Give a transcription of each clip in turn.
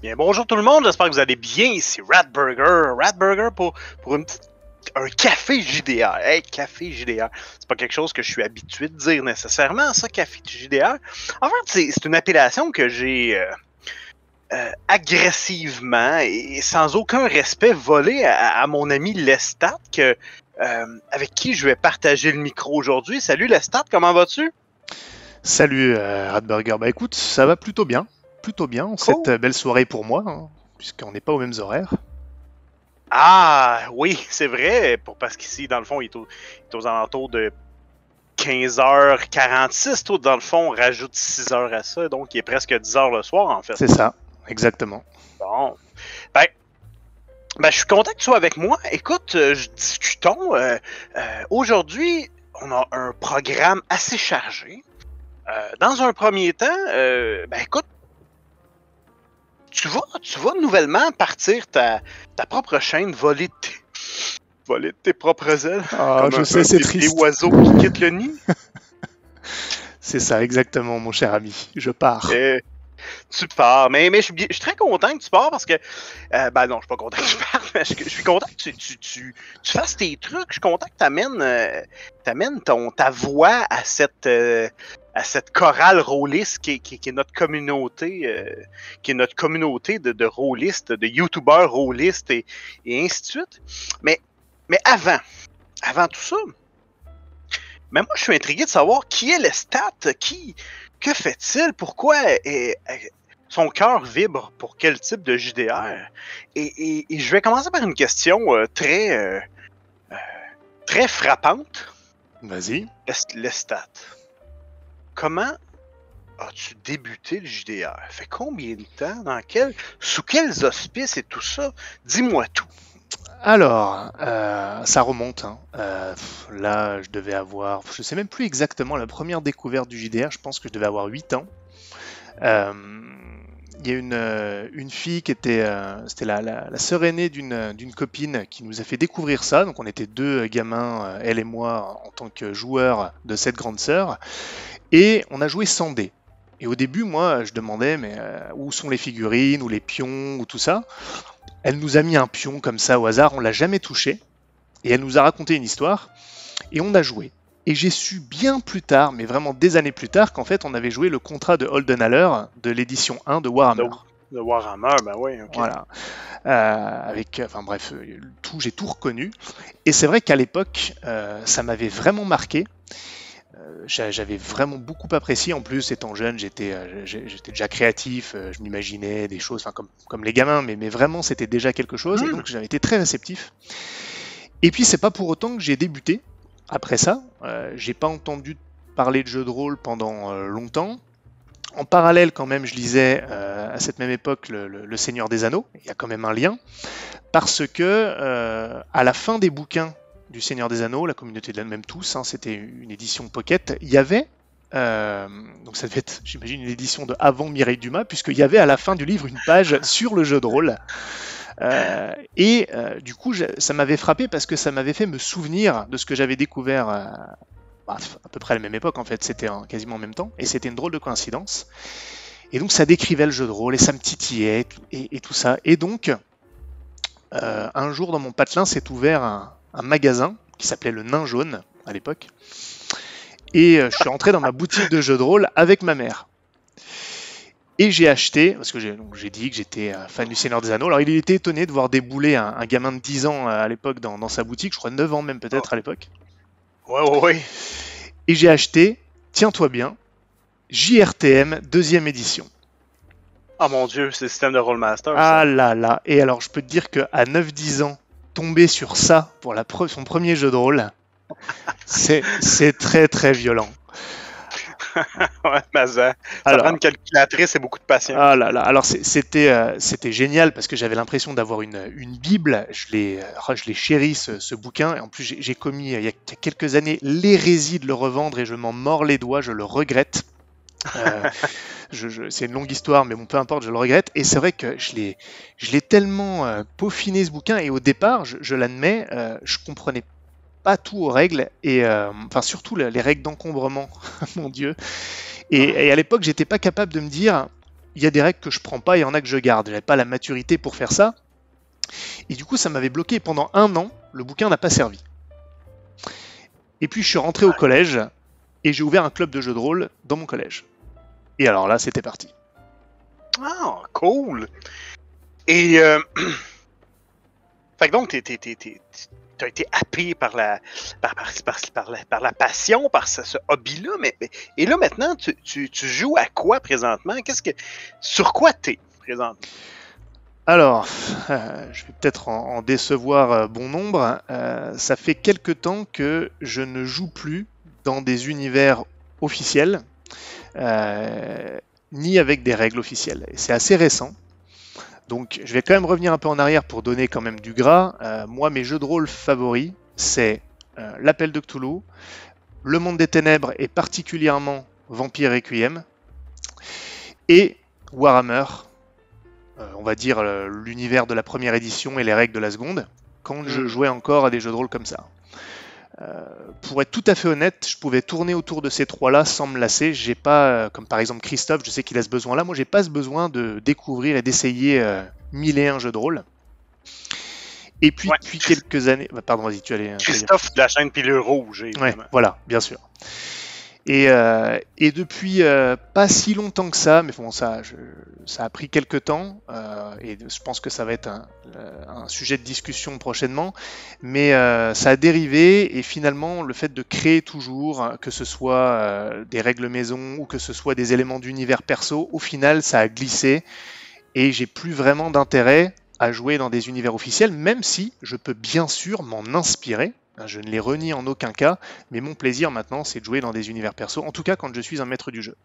Bien, bonjour tout le monde, j'espère que vous allez bien. Ici Ratburger. Ratburger pour un café JDR. Hey, café JDR. C'est pas quelque chose que je suis habitué de dire nécessairement, ça, café JDR. En fait, c'est une appellation que j'ai agressivement et sans aucun respect volé à mon ami Lestat, avec qui je vais partager le micro aujourd'hui. Salut Lestat, comment vas-tu? Salut Radburger, bah écoute, ça va plutôt bien en cette Cool. belle soirée pour moi, hein, puisqu'on n'est pas aux mêmes horaires. Ah, oui, c'est vrai, parce qu'ici, dans le fond, il est aux alentours de 15h46. Toi, dans le fond, on rajoute 6 heures à ça, donc il est presque 10h le soir, en fait. C'est ça, exactement. Bon. Ben, je suis content que tu sois avec moi. Écoute, discutons. Aujourd'hui, on a un programme assez chargé. Dans un premier temps, ben écoute, tu vas nouvellement partir ta propre chaîne, voler de tes propres ailes. Ah, Comme je sais, c'est des triste. oiseaux qui quittent le nid. C'est ça, exactement, mon cher ami. Je pars. Tu pars. Mais je suis très content que tu pars parce que. Ben non, je suis pas content que tu partes, mais je suis content que tu fasses tes trucs. Je suis content que tu amènes ta voix à cette chorale rôliste qui est notre communauté, de rôlistes, de youtubeurs rôlistes et ainsi de suite. Mais avant tout ça, mais moi je suis intrigué de savoir qui est Lestat, que fait-il, pourquoi son cœur vibre pour quel type de JDR. Et je vais commencer par une question très frappante. Vas-y. Lestat, comment as-tu débuté le JDR? Fait combien de temps? Sous quels auspices et tout ça? Dis-moi tout. Alors, ça remonte, hein. Là, je devais avoir, je sais même plus exactement, la première découverte du JDR, je pense que je devais avoir 8 ans. Il y a une fille qui c'était la sœur aînée d'une copine qui nous a fait découvrir ça. Donc on était deux gamins, elle et moi, en tant que joueurs de cette grande sœur. Et on a joué sans dés. Et au début, moi, je demandais, mais où sont les figurines, ou les pions, ou tout ça. Elle nous a mis un pion comme ça au hasard, on l'a jamais touché. Et elle nous a raconté une histoire. Et on a joué. Et j'ai su bien plus tard, mais vraiment des années plus tard, qu'en fait on avait joué le contrat de Holdenhaler de l'édition 1 de Warhammer. De Warhammer, ben oui, ok. Voilà. Enfin bref, j'ai tout reconnu. Et c'est vrai qu'à l'époque, ça m'avait vraiment marqué. J'avais vraiment beaucoup apprécié. En plus, étant jeune, j'étais déjà créatif, je m'imaginais des choses, comme les gamins, mais vraiment c'était déjà quelque chose. Et donc j'avais été très réceptif. Et puis c'est pas pour autant que j'ai débuté. Après ça, j'ai pas entendu parler de jeux de rôle pendant longtemps. En parallèle, quand même, je lisais à cette même époque le Seigneur des Anneaux. Il y a quand même un lien. Parce que à la fin des bouquins du Seigneur des Anneaux, la communauté de même tous, hein, c'était une édition pocket, il y avait, donc ça devait être, j'imagine, une édition de avant Mireille Dumas, puisqu'il y avait à la fin du livre une page sur le jeu de rôle. Du coup, ça m'avait frappé parce que ça m'avait fait me souvenir de ce que j'avais découvert à peu près à la même époque, en fait, c'était quasiment en même temps, et c'était une drôle de coïncidence. Et donc ça décrivait le jeu de rôle, et ça me titillait, et tout ça. Et donc, un jour dans mon patelin s'est ouvert un magasin qui s'appelait le Nain Jaune, à l'époque, et je suis entré dans ma boutique de jeux de rôle avec ma mère. Et j'ai acheté, parce que j'ai dit que j'étais fan du Seigneur des Anneaux. Alors il était étonné de voir débouler un gamin de 10 ans à l'époque dans sa boutique, je crois 9 ans même peut-être à l'époque. Ouais. Et j'ai acheté, tiens-toi bien, JRTM 2e édition. Ah mon dieu, c'est le système de Rollmaster. Ah là là, et alors je peux te dire qu'à 9-10 ans, tomber sur ça pour son premier jeu de rôle, c'est très très violent. Ouais, mais ça prend une calculatrice et beaucoup de patience. Ah là là, alors c'était génial parce que j'avais l'impression d'avoir une Bible. Je l'ai chéri ce bouquin. Et en plus, j'ai commis il y a quelques années l'hérésie de le revendre et je m'en mords les doigts, je le regrette. C'est une longue histoire, mais bon, peu importe, je le regrette. Et c'est vrai que je l'ai tellement peaufiné ce bouquin et au départ, je l'admets, je comprenais pas tout aux règles et enfin surtout les règles d'encombrement, mon Dieu. Et à l'époque, j'étais pas capable de me dire il y a des règles que je prends pas, il y en a que je garde. J'avais pas la maturité pour faire ça. Et du coup, ça m'avait bloqué. Pendant 1 an, le bouquin n'a pas servi. Et puis, je suis rentré au collège et j'ai ouvert un club de jeux de rôle dans mon collège. Et alors là, c'était parti. Ah, cool! Et, fait que donc, t'as été happé par la passion, par ce hobby-là, et là, maintenant, tu joues à quoi présentement? Sur quoi t'es présentement? Alors, je vais peut-être en décevoir bon nombre. Ça fait quelque temps que je ne joue plus dans des univers officiels, ni avec des règles officielles. Et c'est assez récent. Donc, je vais quand même revenir un peu en arrière pour donner quand même du gras. Moi, mes jeux de rôle favoris, c'est l'Appel de Cthulhu, Le Monde des Ténèbres et particulièrement Vampire Requiem, et Warhammer. On va dire l'univers de la première édition et les règles de la seconde, quand je jouais encore à des jeux de rôle comme ça. Pour être tout à fait honnête, je pouvais tourner autour de ces trois-là sans me lasser. J'ai pas, comme par exemple Christophe, je sais qu'il a ce besoin-là. Moi, j'ai pas ce besoin de découvrir et d'essayer 1001 jeux de rôle. Et puis, depuis quelques années... Pardon, vas-y, tu allais... Christophe de la chaîne Pilule Rouge, évidemment. Ouais, voilà, bien sûr. Et depuis pas si longtemps que ça, mais bon, ça a pris quelques temps, et je pense que ça va être un sujet de discussion prochainement, mais ça a dérivé, et finalement, le fait de créer toujours, que ce soit des règles maison ou que ce soit des éléments d'univers perso, au final, ça a glissé, et j'ai plus vraiment d'intérêt à jouer dans des univers officiels, même si je peux bien sûr m'en inspirer. Je ne les renie en aucun cas, mais mon plaisir maintenant, c'est de jouer dans des univers perso, en tout cas quand je suis un maître du jeu.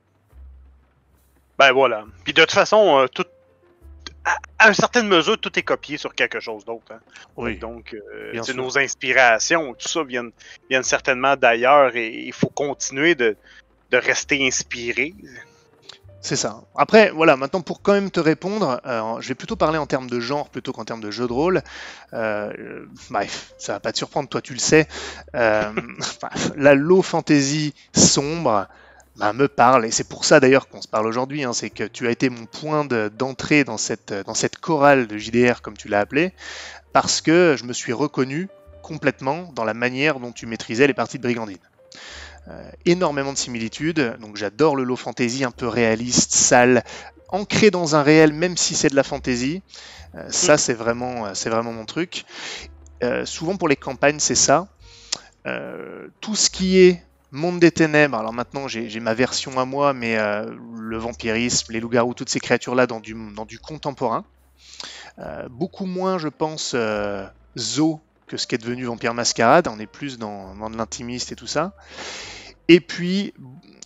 Ben voilà. Puis de toute façon, à une certaine mesure, tout est copié sur quelque chose d'autre. Hein. Oui. Donc, nos inspirations, tout ça viennent certainement d'ailleurs, et il faut continuer de rester inspiré. C'est ça. Après, voilà, maintenant pour quand même te répondre, je vais plutôt parler en termes de genre plutôt qu'en termes de jeu de rôle. Bref, ça va pas te surprendre, toi tu le sais. La low fantasy sombre me parle, et c'est pour ça d'ailleurs qu'on se parle aujourd'hui, hein, c'est que tu as été mon point d'entrée dans cette chorale de JDR, comme tu l'as appelé, parce que je me suis reconnu complètement dans la manière dont tu maîtrisais les parties de Brigandine. Énormément de similitudes, donc j'adore le low fantasy un peu réaliste, sale, ancré dans un réel même si c'est de la fantasy. Ça c'est vraiment mon truc. Souvent pour les campagnes c'est ça. Tout ce qui est Monde des Ténèbres, alors maintenant j'ai ma version à moi, mais le vampirisme, les loups-garous, toutes ces créatures-là dans du contemporain. Beaucoup moins je pense Zo que ce qui est devenu Vampire Masquerade, on est plus dans de l'intimiste et tout ça. Et puis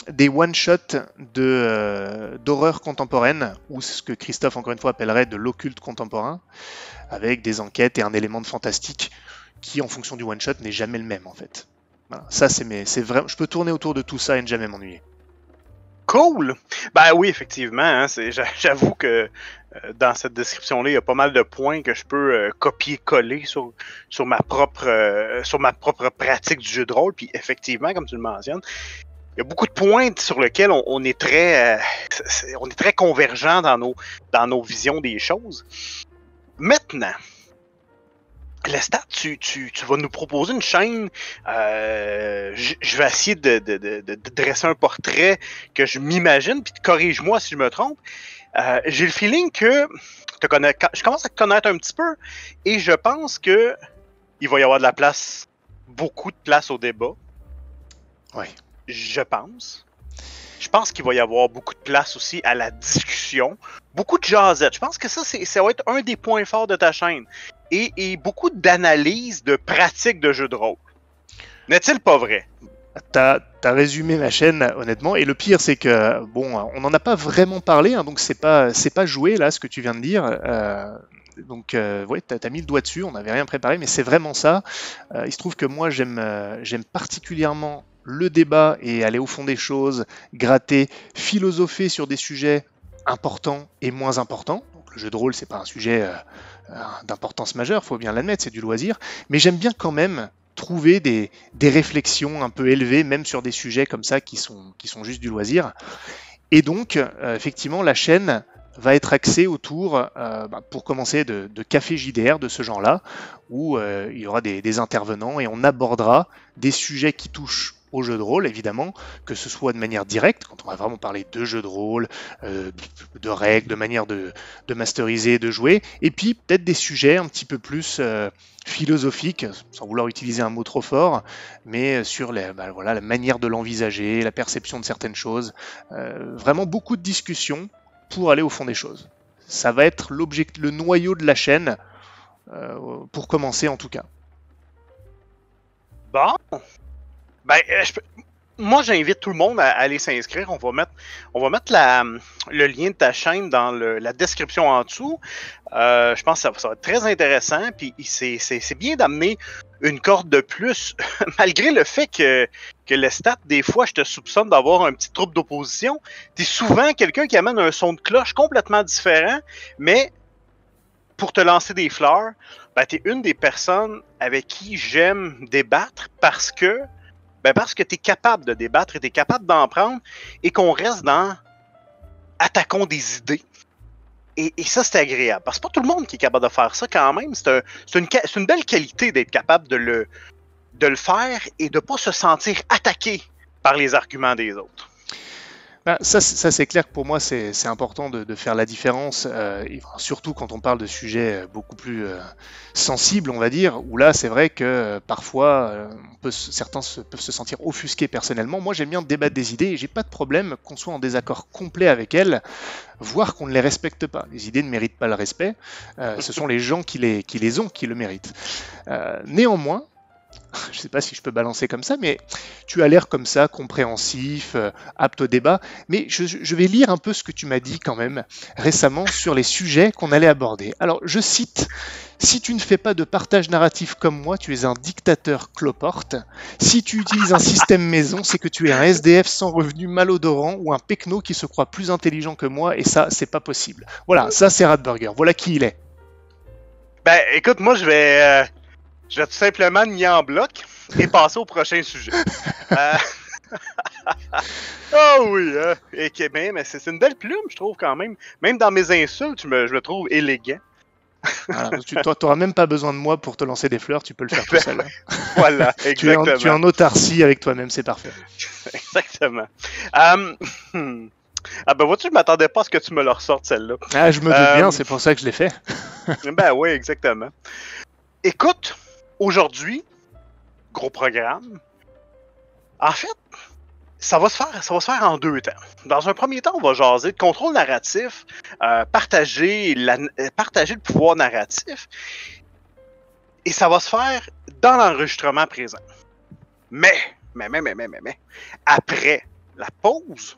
des one-shots d'horreur contemporaine, ou ce que Christophe encore une fois appellerait de l'occulte contemporain, avec des enquêtes et un élément de fantastique qui en fonction du one-shot n'est jamais le même en fait. Voilà. Ça c'est vrai, je peux tourner autour de tout ça et ne jamais m'ennuyer. Cool! Ben oui, effectivement, hein, j'avoue que dans cette description-là, il y a pas mal de points que je peux copier-coller sur ma propre pratique du jeu de rôle. Puis effectivement, comme tu le mentionnes, il y a beaucoup de points sur lesquels on est très convergents dans nos visions des choses. Maintenant, Lestat, tu vas nous proposer une chaîne. Je vais essayer de dresser un portrait que je m'imagine, puis corrige-moi si je me trompe. J'ai le feeling que je commence à te connaître un petit peu, et je pense que il va y avoir beaucoup de place au débat. Oui. Je pense. Je pense qu'il va y avoir beaucoup de place aussi à la discussion. Beaucoup de jazzette. Je pense que ça va être un des points forts de ta chaîne. Et beaucoup d'analyses, de pratiques de jeux de rôle. N'est-il pas vrai? T'as résumé ma chaîne, honnêtement. Et le pire, c'est que, bon, on n'en a pas vraiment parlé, hein, donc c'est pas joué, là, ce que tu viens de dire. Donc, ouais, t'as mis le doigt dessus, on n'avait rien préparé, mais c'est vraiment ça. Il se trouve que moi, j'aime particulièrement le débat et aller au fond des choses, gratter, philosopher sur des sujets importants et moins importants. Donc, le jeu de rôle, c'est pas un sujet d'importance majeure, faut bien l'admettre, c'est du loisir. Mais j'aime bien quand même trouver des réflexions un peu élevées, même sur des sujets comme ça qui sont juste du loisir. Et donc, effectivement, la chaîne va être axé autour, pour commencer, de café JDR de ce genre-là, où il y aura des intervenants et on abordera des sujets qui touchent au jeu de rôle, évidemment, que ce soit de manière directe, quand on va vraiment parler de jeu de rôle, de règles, de manière de masteriser, de jouer, et puis peut-être des sujets un petit peu plus philosophiques, sans vouloir utiliser un mot trop fort, mais sur voilà, la manière de l'envisager, la perception de certaines choses. Vraiment beaucoup de discussions pour aller au fond des choses. Ça va être le noyau de la chaîne, pour commencer en tout cas. Bon. Ben, moi, j'invite tout le monde à aller s'inscrire. On va mettre le lien de ta chaîne dans la description en dessous. Je pense que ça va être très intéressant. Puis c'est bien d'amener une corde de plus, malgré le fait que le stat, des fois, je te soupçonne d'avoir un petit trouble d'opposition. T'es souvent quelqu'un qui amène un son de cloche complètement différent, mais pour te lancer des fleurs, ben, t'es une des personnes avec qui j'aime débattre parce que tu es capable de débattre et tu es capable d'en prendre et qu'on reste dans attaquons des idées. Et ça, c'est agréable. Parce que c'est pas tout le monde qui est capable de faire ça quand même. C'est une belle qualité d'être capable de le faire et de ne pas se sentir attaqué par les arguments des autres. Ça c'est clair que pour moi, c'est important de faire la différence, surtout quand on parle de sujets beaucoup plus sensibles, on va dire, où là, c'est vrai que parfois, certains peuvent se sentir offusqués personnellement. Moi, j'aime bien débattre des idées et j'ai pas de problème qu'on soit en désaccord complet avec elles, voire qu'on ne les respecte pas. Les idées ne méritent pas le respect, ce sont les gens qui les ont qui le méritent. Néanmoins, je ne sais pas si je peux balancer comme ça, mais tu as l'air comme ça, compréhensif, apte au débat. Mais je vais lire un peu ce que tu m'as dit quand même récemment sur les sujets qu'on allait aborder. Alors, je cite: « Si tu ne fais pas de partage narratif comme moi, tu es un dictateur cloporte. Si tu utilises un système maison, c'est que tu es un SDF sans revenu malodorant ou un pecno qui se croit plus intelligent que moi, et ça, c'est pas possible. » Voilà, ça c'est Ratburger. Voilà qui il est. Ben, écoute, moi je vais tout simplement nier en bloc et passer au prochain sujet. Oh oui, mais c'est une belle plume, je trouve, quand même. Même dans mes insultes, je le trouve élégant. Voilà, tu n'auras même pas besoin de moi pour te lancer des fleurs, tu peux le faire tout seul. Voilà, exactement. Tu es en autarcie avec toi-même, c'est parfait. Exactement. Ben vois-tu, je m'attendais pas à ce que tu me le ressortes, celle-là. Ah, je me doute bien, c'est pour ça que je l'ai fait. Ben oui, exactement. Écoute, aujourd'hui, gros programme. En fait, ça va se faire en deux temps. Dans un premier temps, on va jaser de contrôle narratif, partager le pouvoir narratif, et ça va se faire dans l'enregistrement présent. Mais, après la pause,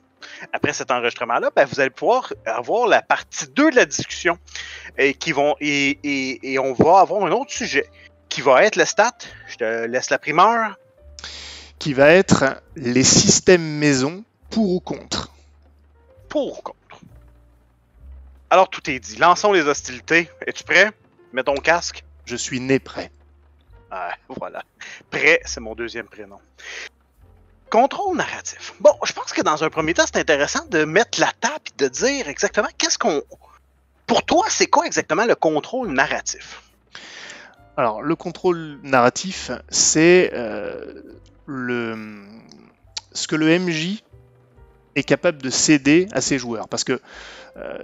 après cet enregistrement-là, ben, vous allez pouvoir avoir la partie 2 de la discussion, et on va avoir un autre sujet, qui va être le stat. Je te laisse la primeur. Qui va être les systèmes maison pour ou contre. Pour ou contre. Alors tout est dit. Lançons les hostilités. Es-tu prêt? Mets ton casque. Je suis né prêt. Ah, voilà. Prêt, c'est mon deuxième prénom. Contrôle narratif. Bon, je pense que dans un premier temps, c'est intéressant de mettre la table et de dire exactement Pour toi, c'est quoi exactement le contrôle narratif? Alors, le contrôle narratif, c'est ce que le MJ est capable de céder à ses joueurs. Parce que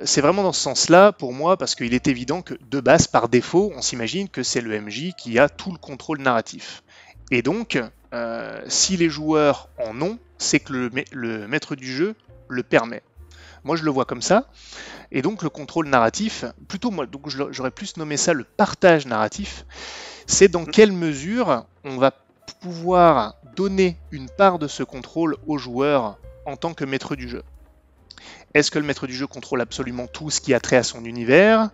c'est vraiment dans ce sens-là, pour moi, parce qu'il est évident que, de base, par défaut, on s'imagine que c'est le MJ qui a tout le contrôle narratif. Et donc, si les joueurs en ont, c'est que le maître du jeu le permet. Moi, je le vois comme ça. Et donc, le contrôle narratif, plutôt moi, donc j'aurais plus nommé ça le partage narratif, c'est dans quelle mesure on va pouvoir donner une part de ce contrôle aux joueurs en tant que maître du jeu. Est-ce que le maître du jeu contrôle absolument tout ce qui a trait à son univers,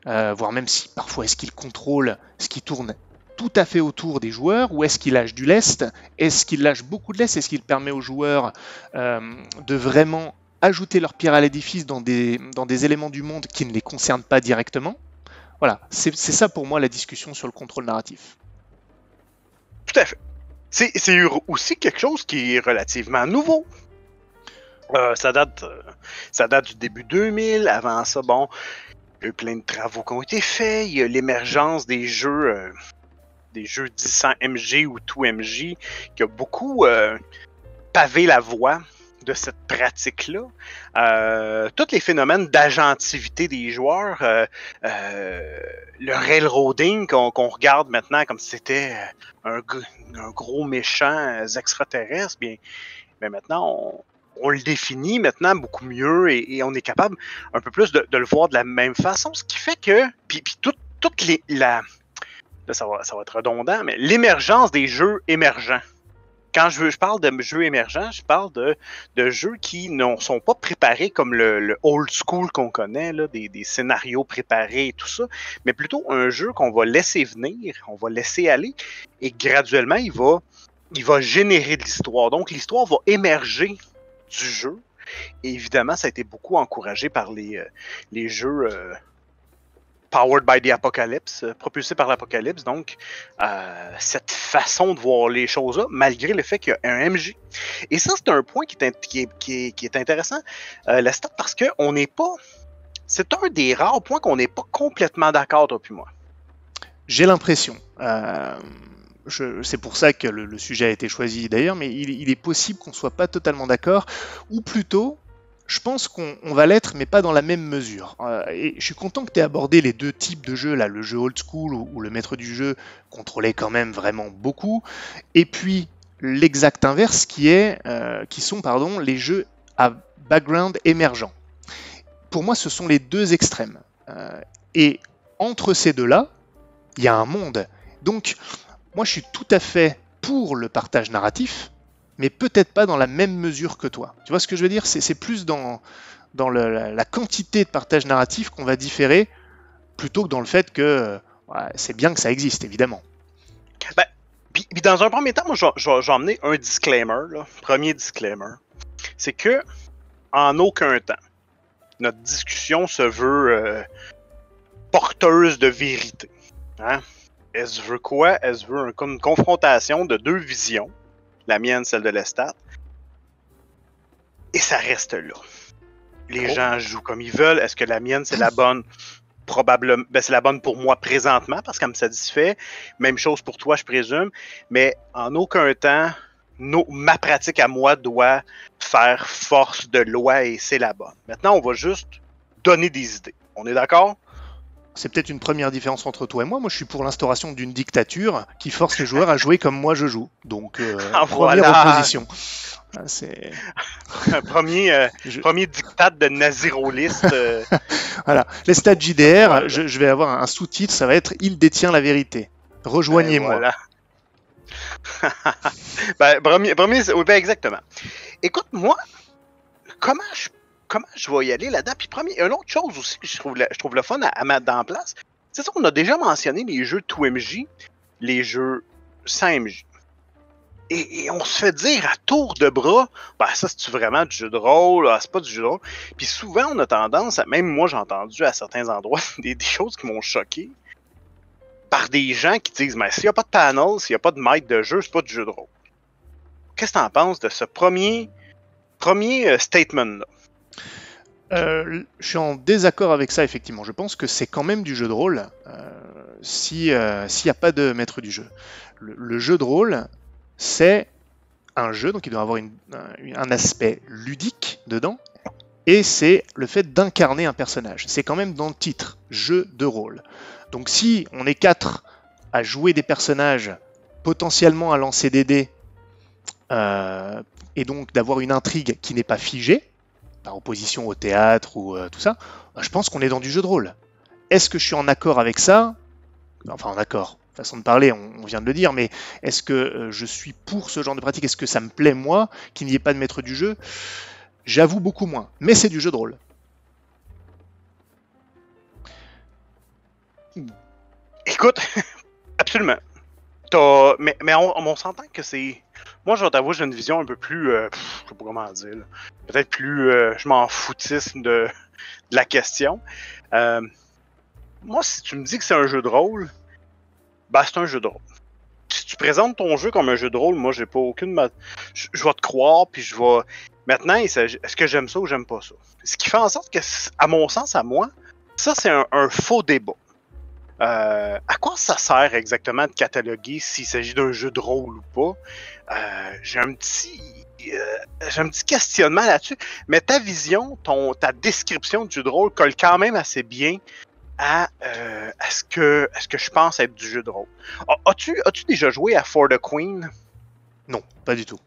voire même si parfois est-ce qu'il contrôle ce qui tourne tout à fait autour des joueurs, ou est-ce qu'il lâche du lest? Est-ce qu'il lâche beaucoup de lest? Est-ce qu'il permet aux joueurs de vraiment ajouter leur pierre à l'édifice dans des éléments du monde qui ne les concernent pas directement? Voilà, c'est ça pour moi la discussion sur le contrôle narratif. Tout à fait. C'est aussi quelque chose qui est relativement nouveau. Ça date du début 2000. Avant ça, bon, il y a eu plein de travaux qui ont été faits. Il y a l'émergence des jeux 10 MG ou 2 MJ qui a beaucoup pavé la voie de cette pratique-là. Tous les phénomènes d'agentivité des joueurs, le railroading qu'on regarde maintenant comme si c'était un gros méchant extraterrestre, bien maintenant on le définit maintenant beaucoup mieux et on est capable un peu plus de le voir de la même façon, ce qui fait que puis là, ça va être redondant, mais l'émergence des jeux émergents. Quand je parle de jeux émergents, je parle de jeux qui ne sont pas préparés comme le old school qu'on connaît, là, des scénarios préparés et tout ça, mais plutôt un jeu qu'on va laisser venir, on va laisser aller, et graduellement, il va générer de l'histoire. Donc, l'histoire va émerger du jeu, et évidemment, ça a été beaucoup encouragé par les jeux... Powered by the Apocalypse, propulsé par l'Apocalypse, donc cette façon de voir les choses-là, malgré le fait qu'il y a un MJ. Et ça, c'est un point qui est intéressant, Lestat, parce que on n'est pas... C'est un des rares points qu'on n'est pas complètement d'accord, toi puis moi. J'ai l'impression. C'est pour ça que le sujet a été choisi d'ailleurs, mais il est possible qu'on ne soit pas totalement d'accord, ou plutôt... Je pense qu'on va l'être, mais pas dans la même mesure. Et je suis content que tu aies abordé les deux types de jeux, là, le jeu old school où le maître du jeu contrôlait quand même vraiment beaucoup, et puis l'exact inverse qui sont les jeux à background émergent. Pour moi, ce sont les deux extrêmes. Et entre ces deux-là, il y a un monde. Donc, moi, je suis tout à fait pour le partage narratif, mais peut-être pas dans la même mesure que toi. Tu vois ce que je veux dire ? C'est plus dans la quantité de partage narratif qu'on va différer, plutôt que dans le fait que c'est bien que ça existe, évidemment. Ben, puis dans un premier temps, moi, je vais emmener un disclaimer, là. Premier disclaimer. C'est que, en aucun temps, notre discussion se veut porteuse de vérité. Hein? Elle se veut quoi? Elle se veut une confrontation de deux visions. La mienne, celle de Lestat. Et ça reste là. Les gens jouent comme ils veulent. Est-ce que la mienne, c'est la bonne? Probablement. Ben, c'est la bonne pour moi présentement, parce qu'elle me satisfait. Même chose pour toi, je présume. Mais en aucun temps, ma pratique à moi doit faire force de loi et c'est la bonne. Maintenant, on va juste donner des idées. On est d'accord? C'est peut-être une première différence entre toi et moi. Moi, je suis pour l'instauration d'une dictature qui force les joueurs à jouer comme moi je joue. Donc, première opposition. C'est premier diktat de naziroliste. Voilà. Les stats JDR, je vais avoir un sous-titre, ça va être « Il détient la vérité ». Rejoignez-moi. Ben, exactement. Écoute, moi, comment je vais y aller là-dedans? Puis une autre chose aussi que je trouve le fun à mettre en place, c'est ça, on a déjà mentionné les jeux 2MJ, les jeux 100MJ. Et on se fait dire à tour de bras, ben ça c'est vraiment du jeu de rôle, c'est pas du jeu de rôle. Puis souvent on a tendance, même moi j'ai entendu à certains endroits des choses qui m'ont choqué par des gens qui disent, mais s'il n'y a pas de panel, s'il n'y a pas de maître de jeu, c'est pas du jeu de rôle. Qu'est-ce que t'en penses de ce premier statement-là? Je suis en désaccord avec ça, effectivement. Je pense que c'est quand même du jeu de rôle s'il n'y a pas de maître du jeu. Le jeu de rôle, c'est un jeu, donc il doit avoir un aspect ludique dedans, et c'est le fait d'incarner un personnage. C'est quand même dans le titre, jeu de rôle. Donc si on est 4 à jouer des personnages, potentiellement à lancer des dés, et donc d'avoir une intrigue qui n'est pas figée, par opposition au théâtre ou tout ça, je pense qu'on est dans du jeu de rôle. Est-ce que je suis en accord avec ça ? Enfin, en accord, façon de parler, on vient de le dire, mais est-ce que je suis pour ce genre de pratique ? Est-ce que ça me plaît, moi, qu'il n'y ait pas de maître du jeu ? J'avoue beaucoup moins, mais c'est du jeu de rôle. Écoute, absolument. Mais on s'entend que c'est... Moi, je vais t'avouer, j'ai une vision un peu plus... je sais pas comment dire. Là. Peut-être plus... je m'en foutisme de la question. Moi, si tu me dis que c'est un jeu de rôle, ben c'est un jeu de rôle. Si tu présentes ton jeu comme un jeu de rôle, moi, j'ai pas aucune... Je vais te croire, puis je vais Maintenant, est-ce que j'aime ça ou j'aime pas ça? Ce qui fait en sorte que, à mon sens, à moi, ça, c'est un faux débat. À quoi ça sert exactement de cataloguer s'il s'agit d'un jeu de rôle ou pas? J'ai un petit questionnement là-dessus, mais ta vision, ta description du jeu de rôle colle quand même assez bien à ce que je pense être du jeu de rôle. As-tu déjà joué à For the Queen? Non, pas du tout.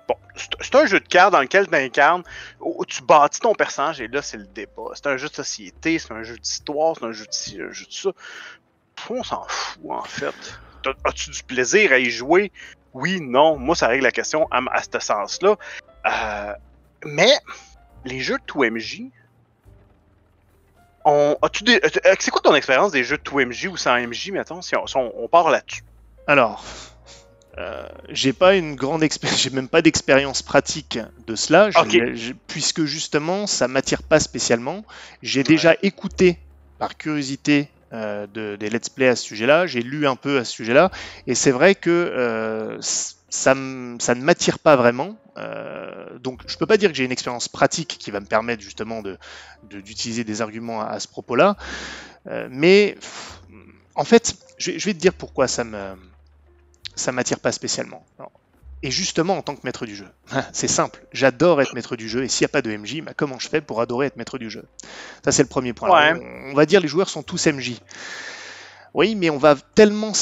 Bon, c'est un jeu de cartes dans lequel tu incarnes, où tu bâtis ton personnage, et là, c'est le débat. C'est un jeu de société, c'est un jeu d'histoire, c'est un jeu de ci, un jeu de ça. On s'en fout, en fait. As-tu du plaisir à y jouer? Oui, non. Moi, ça règle la question à ce sens-là. Mais, les jeux de 2MJ, c'est quoi ton expérience des jeux de 2MJ ou sans MJ, mettons, si on part là-dessus? Alors, j'ai pas une grande j'ai même pas d'expérience pratique de cela, puisque justement, ça m'attire pas spécialement. J'ai déjà écouté, par curiosité, des let's play à ce sujet-là, j'ai lu un peu à ce sujet-là, et c'est vrai que ça ne m'attire pas vraiment. Donc je peux pas dire que j'ai une expérience pratique qui va me permettre justement d'utiliser des arguments à ce propos-là, mais en fait, je vais te dire pourquoi ça m'attire pas spécialement. Alors, et justement en tant que maître du jeu, c'est simple, j'adore être maître du jeu, et s'il n'y a pas de MJ, comment je fais pour adorer être maître du jeu? Ça c'est le premier point. Ouais. Alors, on va dire les joueurs sont tous MJ. Oui, mais on va tellement...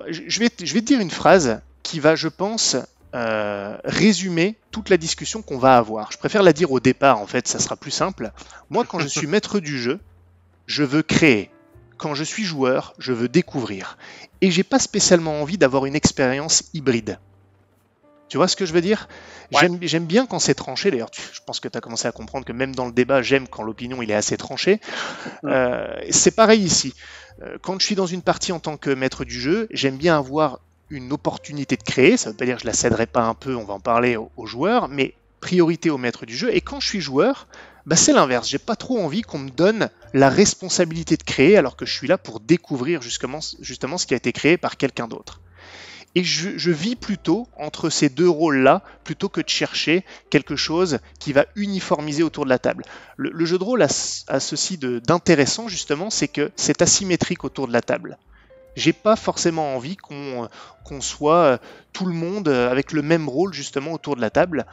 Je vais te dire une phrase qui va, je pense, résumer toute la discussion qu'on va avoir. Je préfère la dire au départ, en fait, ça sera plus simple. Moi, quand je suis maître du jeu, je veux créer. Quand je suis joueur, je veux découvrir. Et j'ai pas spécialement envie d'avoir une expérience hybride. Tu vois ce que je veux dire? Ouais. J'aime bien quand c'est tranché. D'ailleurs, je pense que tu as commencé à comprendre que même dans le débat, j'aime quand l'opinion il est assez tranché. C'est pareil ici. Quand je suis dans une partie en tant que maître du jeu, j'aime bien avoir une opportunité de créer. Ça ne veut pas dire que je la céderai pas un peu, on va en parler aux joueurs, mais priorité au maître du jeu. Et quand je suis joueur, c'est l'inverse. J'ai pas trop envie qu'on me donne la responsabilité de créer alors que je suis là pour découvrir justement ce qui a été créé par quelqu'un d'autre. Et je vis plutôt entre ces deux rôles-là, plutôt que de chercher quelque chose qui va uniformiser autour de la table. Le jeu de rôle a ceci d'intéressant, justement, c'est que c'est asymétrique autour de la table. J'ai pas forcément envie qu'on soit tout le monde avec le même rôle, justement, autour de la table,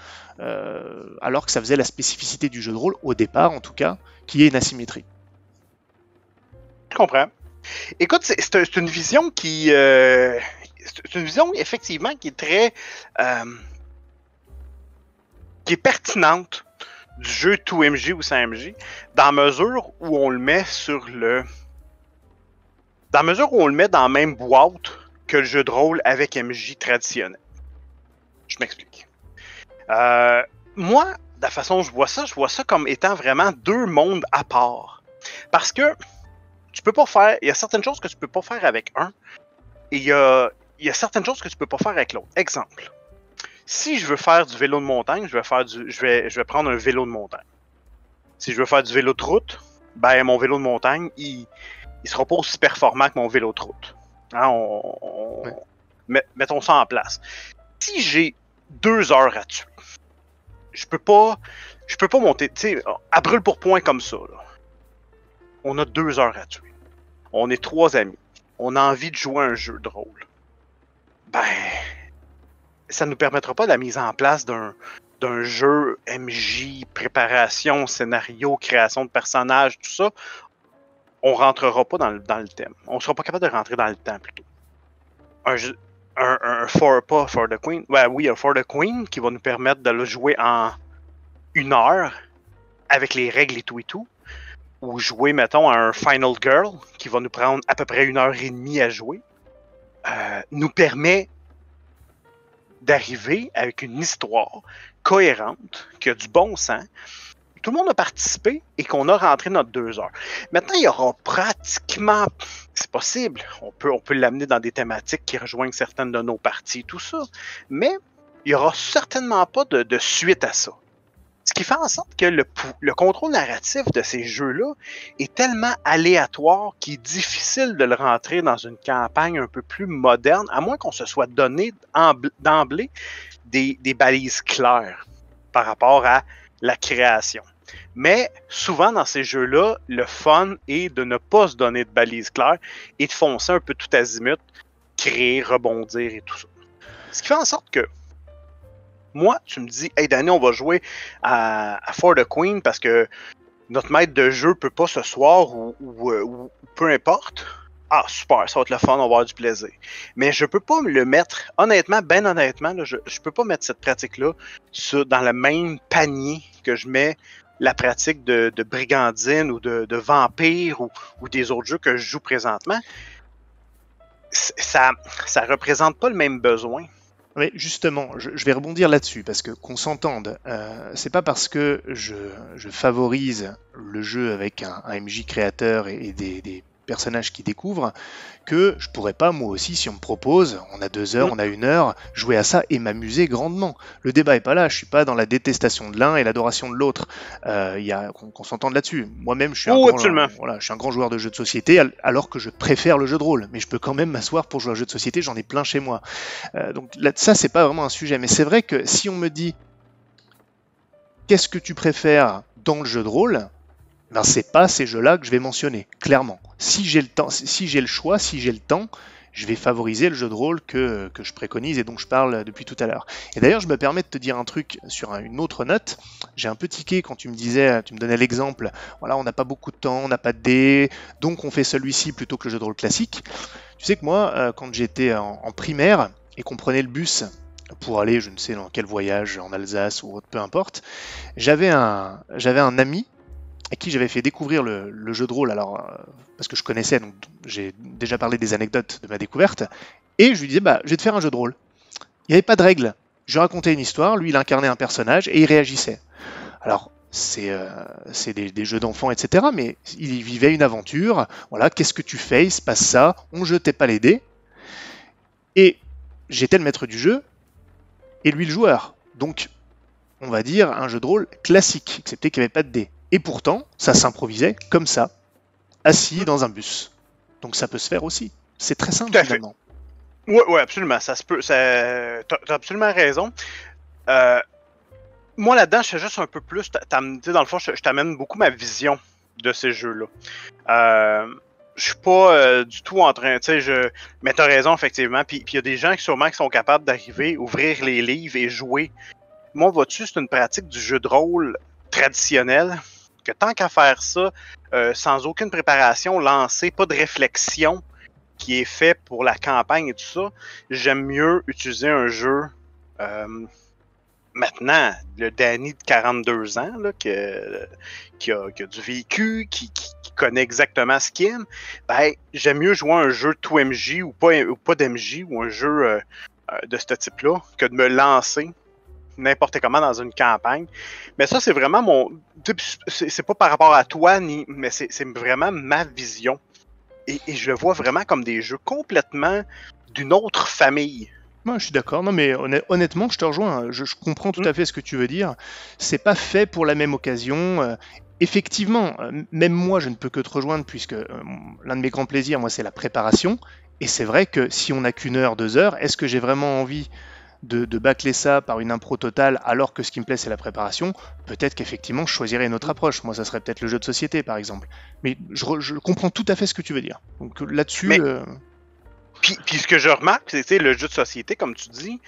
alors que ça faisait la spécificité du jeu de rôle, au départ, en tout cas, qui est une asymétrie. Je comprends. Écoute, c'est une vision qui... C'est une vision, effectivement, qui est très... qui est pertinente du jeu 2MJ ou 100MJ, dans la mesure où on le met dans la mesure où on le met dans la même boîte que le jeu de rôle avec MJ traditionnel. Je m'explique. Moi, de la façon dont je vois ça comme étant vraiment deux mondes à part. Parce que tu peux pas faire... Il y a certaines choses que tu peux pas faire avec un, et il y a certaines choses que tu peux pas faire avec l'autre. Exemple. Si je veux faire du vélo de montagne, je vais prendre un vélo de montagne. Si je veux faire du vélo de route, mon vélo de montagne, il sera pas aussi performant que mon vélo de route. Hein, mettons ça en place. Si j'ai 2 heures à tuer, je peux pas monter, tu sais, à brûle pour point comme ça, là. On a 2 heures à tuer. On est 3 amis. On a envie de jouer un jeu de rôle. Ça ne nous permettra pas la mise en place d'un jeu MJ, préparation, scénario, création de personnages, tout ça. On rentrera pas dans le thème. On sera pas capable de rentrer dans le temps, plutôt. Un For the Queen. Un For the Queen qui va nous permettre de le jouer en 1 heure avec les règles et tout. Ou jouer, mettons, à un Final Girl qui va nous prendre à peu près 1h30 à jouer. Nous permet d'arriver avec une histoire cohérente, qui a du bon sens, tout le monde a participé et qu'on a rentré notre 2 heures. Maintenant, il y aura pratiquement... C'est possible, on peut l'amener dans des thématiques qui rejoignent certaines de nos parties, tout ça, mais il n'y aura certainement pas de suite à ça. Ce qui fait en sorte que le contrôle narratif de ces jeux-là est tellement aléatoire qu'il est difficile de le rentrer dans une campagne un peu plus moderne, à moins qu'on se soit donné d'emblée des balises claires. par rapport à la création. Mais souvent dans ces jeux-là, le fun est de ne pas se donner de balises claires et de foncer un peu tout azimut, créer, rebondir et tout ça. Ce qui fait en sorte que moi, tu me dis, hey Danny, on va jouer à For the Queen parce que notre maître de jeu peut pas ce soir ou peu importe. Ah, super, ça va être le fun, on va avoir du plaisir. Mais je peux pas me le mettre, honnêtement, ben honnêtement, là, je peux pas mettre cette pratique-là dans le même panier que je mets la pratique de brigandine ou de vampire ou des autres jeux que je joue présentement. Ça représente pas le même besoin. Mais justement, je vais rebondir là-dessus, parce que qu'on s'entende, c'est pas parce que je favorise le jeu avec un MJ créateur et des personnages qui découvrent que je pourrais pas, moi aussi, si on me propose, on a 2 heures, on a 1 heure, jouer à ça et m'amuser grandement. Le débat est pas là, je suis pas dans la détestation de l'un et l'adoration de l'autre. Qu'on s'entende là-dessus. Moi-même, je suis je suis un grand joueur de jeux de société, alors que je préfère le jeu de rôle. Mais je peux quand même m'asseoir pour jouer à un jeu de société, j'en ai plein chez moi. Donc là, ça, c'est pas vraiment un sujet. Mais c'est vrai que si on me dit qu'est-ce que tu préfères dans le jeu de rôle, ben, c'est pas ces jeux-là que je vais mentionner, clairement. Si j'ai le temps, si j'ai le choix, si j'ai le temps, je vais favoriser le jeu de rôle que je préconise et dont je parle depuis tout à l'heure. Et d'ailleurs, je me permets de te dire un truc sur une autre note. J'ai un peu tiqué quand tu me donnais l'exemple, voilà, on n'a pas beaucoup de temps, on n'a pas de dés, donc on fait celui-ci plutôt que le jeu de rôle classique. Tu sais que moi, quand j'étais en primaire et qu'on prenait le bus pour aller, je ne sais dans quel voyage, en Alsace ou autre, peu importe, j'avais un ami à qui j'avais fait découvrir le jeu de rôle, parce que je connaissais, donc j'ai déjà parlé des anecdotes de ma découverte, et je lui disais, bah, je vais te faire un jeu de rôle. Il n'y avait pas de règles. Je lui racontais une histoire, lui il incarnait un personnage, et il réagissait. Alors, c'est des jeux d'enfants, etc., mais il vivait une aventure, voilà, qu'est-ce que tu fais, il se passe ça, on jetait pas les dés, et j'étais le maître du jeu, et lui le joueur. Donc, on va dire un jeu de rôle classique, excepté qu'il n'y avait pas de dés. Et pourtant, ça s'improvisait comme ça, assis dans un bus. Donc ça peut se faire aussi. C'est très simple finalement. Oui, absolument. Ça se peut. T'as absolument raison. Moi là-dedans, je fais juste un peu plus. Dans le fond, je t'amène beaucoup ma vision de ces jeux-là. Je suis pas du tout en train. Mais t'as raison, effectivement. Puis il y a des gens qui sûrement qui sont capables d'arriver, ouvrir les livres et jouer. Moi, vois-tu, c'est une pratique du jeu de rôle traditionnel. Que tant qu'à faire ça, sans aucune préparation, lancée, pas de réflexion qui est fait pour la campagne et tout ça, j'aime mieux utiliser un jeu maintenant, le Danny de 42 ans, là, qui a du vécu, qui connaît exactement ce qu'il aime, ben, j'aime mieux jouer un jeu 2MJ ou pas d'MJ ou un jeu de ce type-là que de me lancer n'importe comment dans une campagne. Mais ça, c'est vraiment mon... C'est pas par rapport à toi, mais c'est vraiment ma vision. Et je le vois vraiment comme des jeux complètement d'une autre famille. Moi, je suis d'accord. Non, mais honnêtement, je te rejoins. Je comprends tout à fait ce que tu veux dire. C'est pas fait pour la même occasion. Effectivement, même moi, je ne peux que te rejoindre puisque l'un de mes grands plaisirs, moi, c'est la préparation. Et c'est vrai que si on n'a qu'1 heure, 2 heures, est-ce que j'ai vraiment envie de bâcler ça par une impro totale alors que ce qui me plaît c'est la préparation? Peut-être qu'effectivement je choisirais une autre approche. Moi ça serait peut-être le jeu de société par exemple. Mais je comprends tout à fait ce que tu veux dire. Donc là-dessus... Puis ce que je remarque, c'est le jeu de société, comme tu dis,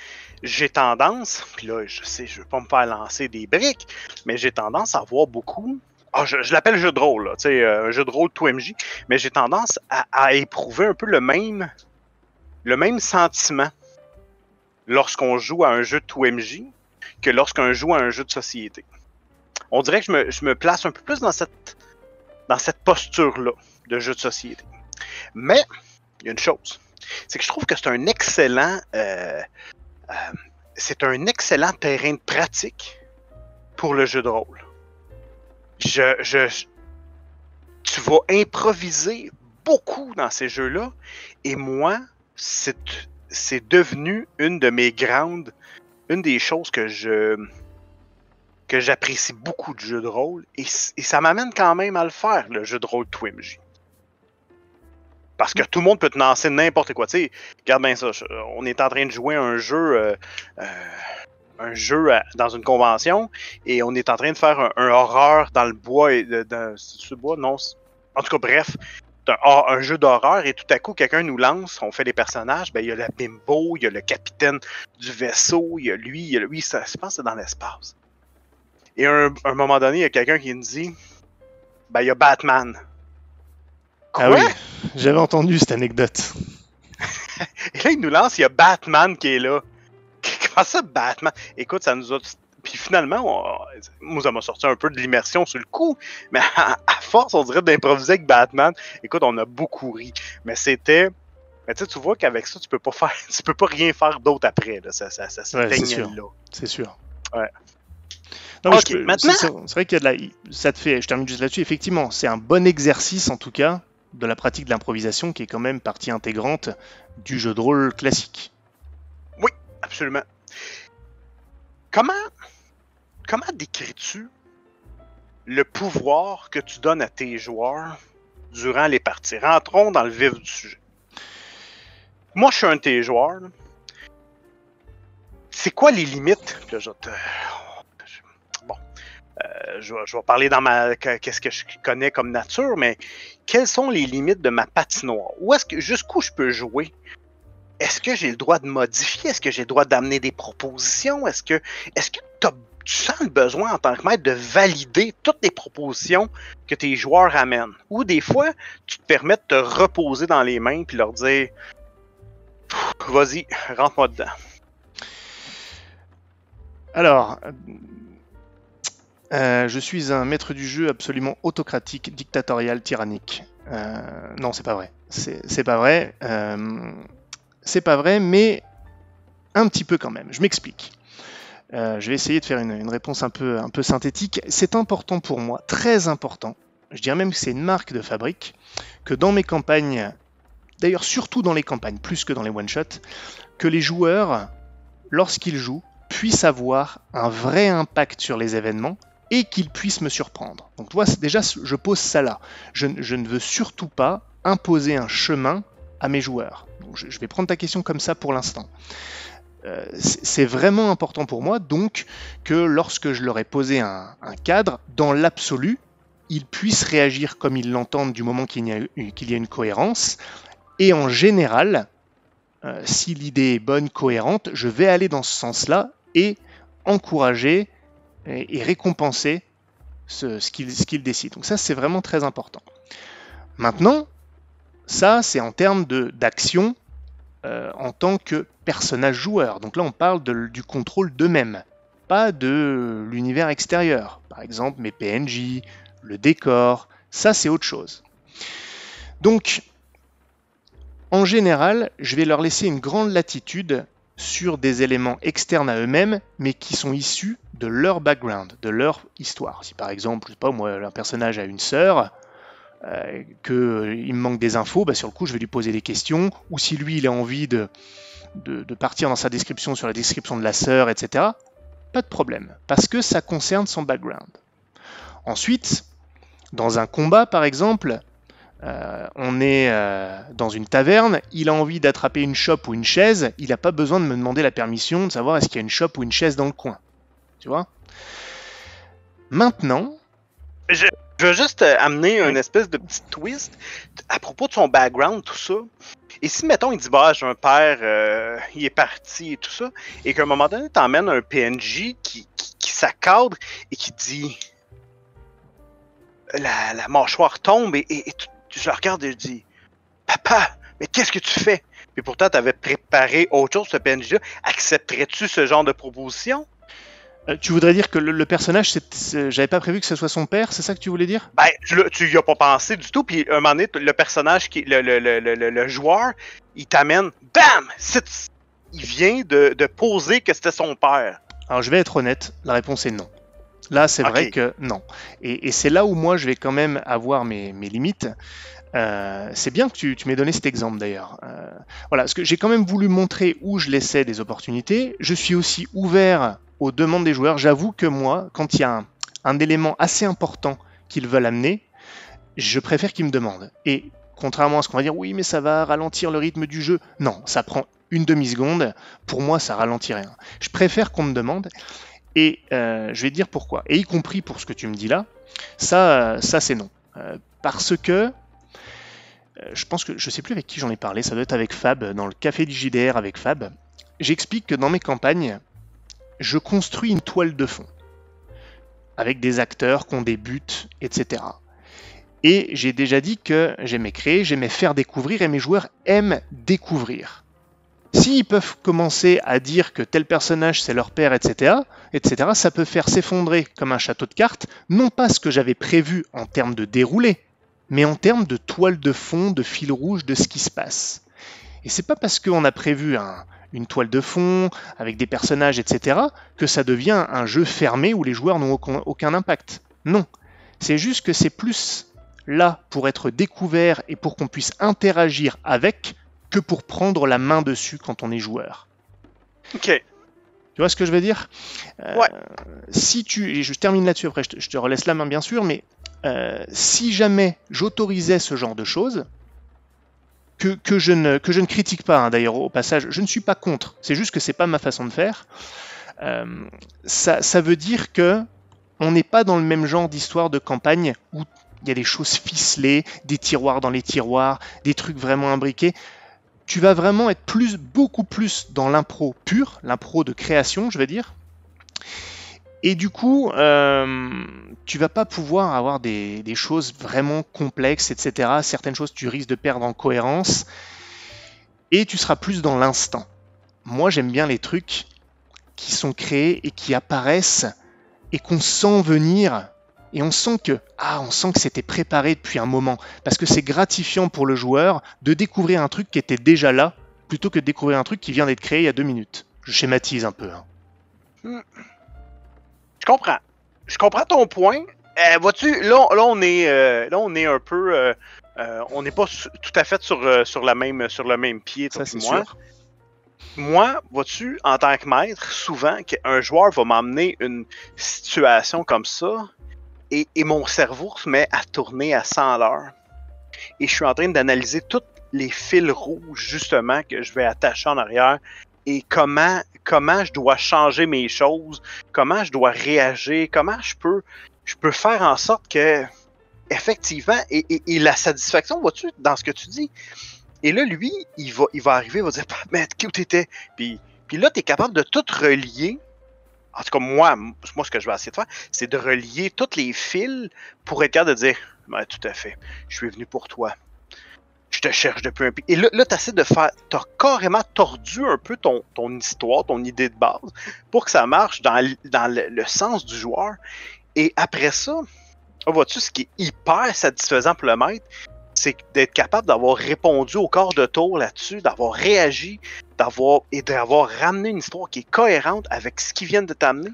j'ai tendance, puis là je sais, je veux pas me faire lancer des briques, mais j'ai tendance à voir beaucoup... je l'appelle jeu de rôle, là, un jeu de rôle 2MJ, mais j'ai tendance à éprouver un peu le même sentiment lorsqu'on joue à un jeu de 2MJ que lorsqu'on joue à un jeu de société. On dirait que je me place un peu plus dans cette posture-là de jeu de société. Mais, il y a une chose, c'est que je trouve que c'est un excellent terrain de pratique pour le jeu de rôle. Tu vas improviser beaucoup dans ces jeux-là, et moi, c'est devenu une des choses que j'apprécie beaucoup du jeu de rôle, et ça m'amène quand même à le faire, le jeu de rôle 2MJ. Parce que tout le monde peut te lancer n'importe quoi. Tu sais, regarde bien ça, on est en train de jouer un jeu un jeu dans une convention et on est en train de faire un horreur dans le bois. C'est le bois? Non. En tout cas, bref, un jeu d'horreur et tout à coup, quelqu'un nous lance, on fait des personnages, ben il y a la bimbo, il y a le capitaine du vaisseau, il y a lui, ça, je pense que c'est dans l'espace. Et à un moment donné, il y a quelqu'un qui nous dit, ben il y a Batman. Quoi? Ah oui, j'avais entendu cette anecdote. Et là, il nous lance, il y a Batman qui est là. Comment ça, Batman? Écoute, ça nous a... Puis finalement, moi, ça m'a sorti un peu de l'immersion sur le coup, mais à force, on dirait d'improviser avec Batman. Écoute, on a beaucoup ri. Mais c'était... Mais tu vois qu'avec ça, tu peux pas rien faire d'autre après. Là. Ça s'éteignait là. C'est sûr. Ouais. Non, ok, maintenant... C'est vrai qu'il y a ça te fait... Je termine juste là-dessus. Effectivement, c'est un bon exercice, en tout cas, de la pratique de l'improvisation, qui est quand même partie intégrante du jeu de rôle classique. Oui, absolument. Comment décris-tu le pouvoir que tu donnes à tes joueurs durant les parties? Rentrons dans le vif du sujet. Moi, je suis un de tes joueurs. Là. C'est quoi les limites? Là, je vais parler dans qu'est-ce que je connais comme nature, mais quelles sont les limites de ma patinoire? Jusqu'où je peux jouer? Est-ce que j'ai le droit de modifier? Est-ce que j'ai le droit d'amener des propositions? Est-ce que tu sens le besoin en tant que maître de valider toutes les propositions que tes joueurs amènent? Ou des fois, tu te permets de te reposer dans les mains puis leur dire « Vas-y, rentre-moi dedans. » Alors, je suis un maître du jeu absolument autocratique, dictatorial, tyrannique. Non, c'est pas vrai. C'est pas vrai. C'est pas vrai, mais un petit peu quand même. Je m'explique. Je vais essayer de faire une réponse un peu synthétique. C'est important pour moi, très important. Je dirais même que c'est une marque de fabrique, que dans mes campagnes, d'ailleurs surtout dans les campagnes, plus que dans les one-shots, que les joueurs, lorsqu'ils jouent, puissent avoir un vrai impact sur les événements et qu'ils puissent me surprendre. Donc toi, déjà, je pose ça là. Je ne veux surtout pas imposer un chemin à mes joueurs. Donc, je vais prendre ta question comme ça pour l'instant. C'est vraiment important pour moi, donc, que lorsque je leur ai posé un cadre, dans l'absolu, ils puissent réagir comme ils l'entendent du moment qu'il y a une cohérence. Et en général, si l'idée est bonne, cohérente, je vais aller dans ce sens-là et encourager et récompenser ce qu'ils décident. Donc ça, c'est vraiment très important. Maintenant, ça, c'est en termes d'action en tant que personnage joueur. Donc là, on parle du contrôle d'eux-mêmes, pas de l'univers extérieur. Par exemple, mes PNJ, le décor, ça, c'est autre chose. Donc, en général, je vais leur laisser une grande latitude sur des éléments externes à eux-mêmes, mais qui sont issus de leur background, de leur histoire. Si par exemple, je sais pas, moi, un personnage a une sœur, qu'il me manque des infos, sur le coup, je vais lui poser des questions, ou si lui, il a envie de partir dans sa description sur la description de la sœur, etc., pas de problème, parce que ça concerne son background. Ensuite, dans un combat, par exemple, on est dans une taverne, il a envie d'attraper une chope ou une chaise, il n'a pas besoin de me demander la permission de savoir est-ce qu'il y a une chope ou une chaise dans le coin. Tu vois? Maintenant... Je veux juste amener une espèce de petit twist à propos de son background, tout ça. Et si, mettons, il dit, j'ai un père, il est parti et tout ça, et qu'à un moment donné, t'emmènes un PNJ qui s'accadre et qui dit, la mâchoire tombe et je le regarde et je dis, papa, mais qu'est-ce que tu fais? Et pourtant, t'avais préparé autre chose, ce PNJ-là. Accepterais-tu ce genre de proposition? Tu voudrais dire que le personnage, j'avais pas prévu que ce soit son père, c'est ça que tu voulais dire? Tu y as pas pensé du tout, puis à un moment donné, le personnage, le joueur, il t'amène, bam! Il vient de poser que c'était son père. Alors je vais être honnête, la réponse est non. Là, c'est vrai que non. Et c'est là où moi, je vais quand même avoir mes limites. C'est bien que tu m'aies donné cet exemple d'ailleurs. Voilà, parce que j'ai quand même voulu montrer où je laissais des opportunités. Je suis aussi ouvert aux demandes des joueurs. J'avoue que moi, quand il y a un élément assez important qu'ils veulent amener, je préfère qu'ils me demandent. Et Contrairement à ce qu'on va dire, oui, mais ça va ralentir le rythme du jeu. Non, ça prend une demi-seconde. Pour moi, ça ralentit rien. Je préfère qu'on me demande, et je vais te dire pourquoi. Et y compris pour ce que tu me dis là, ça c'est non. Parce que je pense que je sais plus avec qui j'en ai parlé, ça doit être avec Fab, dans le café du JDR avec Fab. J'explique que dans mes campagnes, je construis une toile de fond avec des acteurs qui ont des buts, etc. Et j'ai déjà dit que j'aimais créer, j'aimais faire découvrir, et mes joueurs aiment découvrir. S'ils peuvent commencer à dire que tel personnage c'est leur père, etc., ça peut faire s'effondrer comme un château de cartes, non pas ce que j'avais prévu en termes de déroulé, mais en termes de toile de fond, de fil rouge, de ce qui se passe. Et c'est pas parce qu'on a prévu une toile de fond, avec des personnages, etc., que ça devient un jeu fermé où les joueurs n'ont aucun impact. Non, c'est juste que c'est plus là pour être découvert et pour qu'on puisse interagir avec, que pour prendre la main dessus quand on est joueur. Ok. Tu vois ce que je veux dire? Ouais. Et je termine là-dessus, après je te relaisse la main bien sûr, mais si jamais j'autorisais ce genre de choses, que je ne critique pas, hein, d'ailleurs au passage, je ne suis pas contre, c'est juste que c'est pas ma façon de faire, ça veut dire que on n'est pas dans le même genre d'histoire de campagne où il y a des choses ficelées, des tiroirs dans les tiroirs, des trucs vraiment imbriqués. Tu vas vraiment être beaucoup plus dans l'impro pure, l'impro de création, je veux dire. Et du coup, tu vas pas pouvoir avoir des choses vraiment complexes, etc. Certaines choses, tu risques de perdre en cohérence. Et tu seras plus dans l'instant. Moi, j'aime bien les trucs qui sont créés et qui apparaissent et qu'on sent venir. Et on sent que c'était préparé depuis un moment. Parce que c'est gratifiant pour le joueur de découvrir un truc qui était déjà là, plutôt que de découvrir un truc qui vient d'être créé il y a 2 minutes. Je schématise un peu. Hein. Je comprends ton point. Vois-tu, là on est un peu, on n'est pas tout à fait sur le même pied, toi et moi. Sûr. Moi, vois-tu, en tant que maître, souvent qu'un joueur va m'emmener une situation comme ça, et mon cerveau se met à tourner à 100 à l'heure. Et je suis en train d'analyser tous les fils rouges, justement, que je vais attacher en arrière, et comment je dois changer mes choses, comment je dois réagir, comment je peux faire en sorte que, effectivement, et la satisfaction, vois-tu, dans ce que tu dis. Et là, lui, il va arriver, il va dire, mais où t'étais? Puis là, t'es capable de tout relier. En tout cas, moi, ce que je vais essayer de faire, c'est de relier tous les fils pour être capable de dire, ouais, tout à fait, je suis venu pour toi. Je te cherche depuis un peu. Et là tu essaies de faire. Tu as carrément tordu un peu ton histoire, ton idée de base, pour que ça marche dans le sens du joueur. Et après ça, vois-tu, ce qui est hyper satisfaisant pour le maître, c'est d'être capable d'avoir répondu au quart de tour là-dessus, d'avoir réagi, d'avoir ramené une histoire qui est cohérente avec ce qu'ils viennent de t'amener.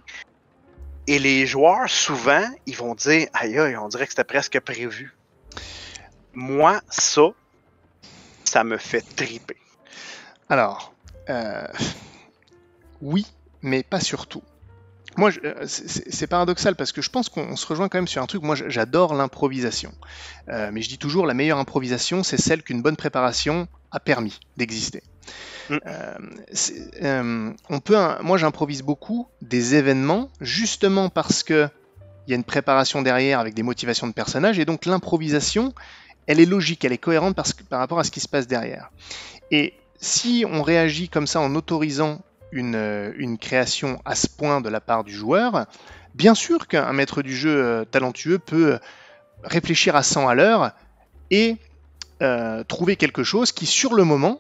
Et les joueurs, souvent, ils vont dire, aïe, on dirait que c'était presque prévu. Moi, ça me fait triper. Alors, oui, mais pas surtout. Moi, c'est paradoxal parce que je pense qu'on se rejoint quand même sur un truc. Moi, j'adore l'improvisation. Mais je dis toujours, la meilleure improvisation, c'est celle qu'une bonne préparation a permis d'exister. Moi, j'improvise beaucoup des événements, justement parce que il y a une préparation derrière avec des motivations de personnages, et donc l'improvisation, elle est logique, elle est cohérente par rapport à ce qui se passe derrière. Et si on réagit comme ça en autorisant une création à ce point de la part du joueur, bien sûr qu'un maître du jeu talentueux peut réfléchir à 100 à l'heure et trouver quelque chose qui, sur le moment,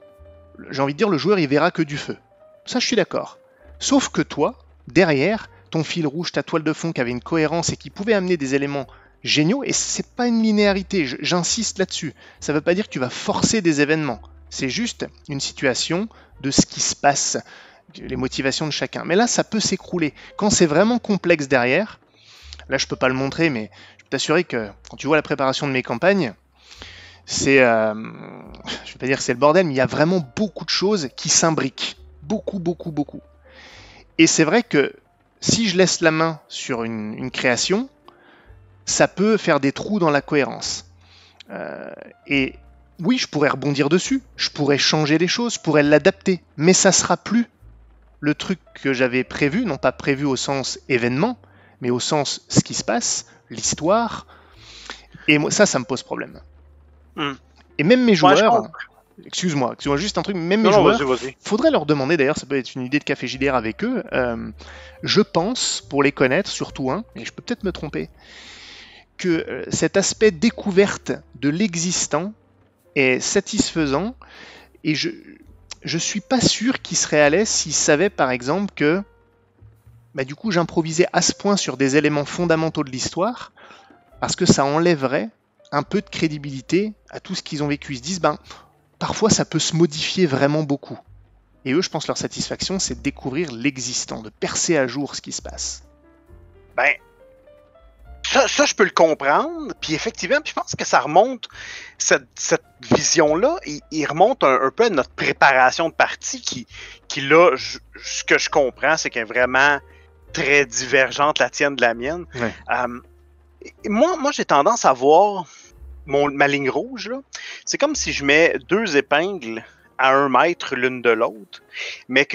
j'ai envie de dire, le joueur il verra que du feu. Ça, je suis d'accord. Sauf que toi, derrière, ton fil rouge, ta toile de fond qui avait une cohérence et qui pouvait amener des éléments géniaux, et c'est pas une linéarité, j'insiste là-dessus. Ça veut pas dire que tu vas forcer des événements. C'est juste une situation de ce qui se passe, les motivations de chacun. Mais là, ça peut s'écrouler. Quand c'est vraiment complexe derrière, là, je peux pas le montrer, mais je peux t'assurer que quand tu vois la préparation de mes campagnes, c'est, je vais pas dire que c'est le bordel, mais il y a vraiment beaucoup de choses qui s'imbriquent. Beaucoup. Et c'est vrai que si je laisse la main sur une création, ça peut faire des trous dans la cohérence. Et oui, je pourrais rebondir dessus, je pourrais changer les choses, je pourrais l'adapter, mais ça sera plus le truc que j'avais prévu, non pas prévu au sens événement, mais au sens ce qui se passe, l'histoire. Et moi, ça me pose problème. Et même mes joueurs, excuse-moi, juste un truc, même mes joueurs, faudrait leur demander, d'ailleurs, ça peut être une idée de Café JDR avec eux, je pense, pour les connaître, surtout un, et je peux peut-être me tromper, que cet aspect découverte de l'existant est satisfaisant, et je suis pas sûr qu'ils seraient à l'aise s'ils savaient, par exemple, que du coup, j'improvisais à ce point sur des éléments fondamentaux de l'histoire, parce que ça enlèverait un peu de crédibilité à tout ce qu'ils ont vécu. Ils se disent, parfois ça peut se modifier vraiment beaucoup. Et eux, je pense leur satisfaction, c'est de découvrir l'existant, de percer à jour ce qui se passe. Ça, je peux le comprendre. Puis effectivement, je pense que ça remonte, cette vision-là, il remonte un peu à notre préparation de partie qui là, ce que je comprends, c'est qu'elle est vraiment très divergente, la tienne de la mienne. Ouais. Moi, j'ai tendance à voir ma ligne rouge, là. C'est comme si je mets 2 épingles à 1 mètre l'une de l'autre, mais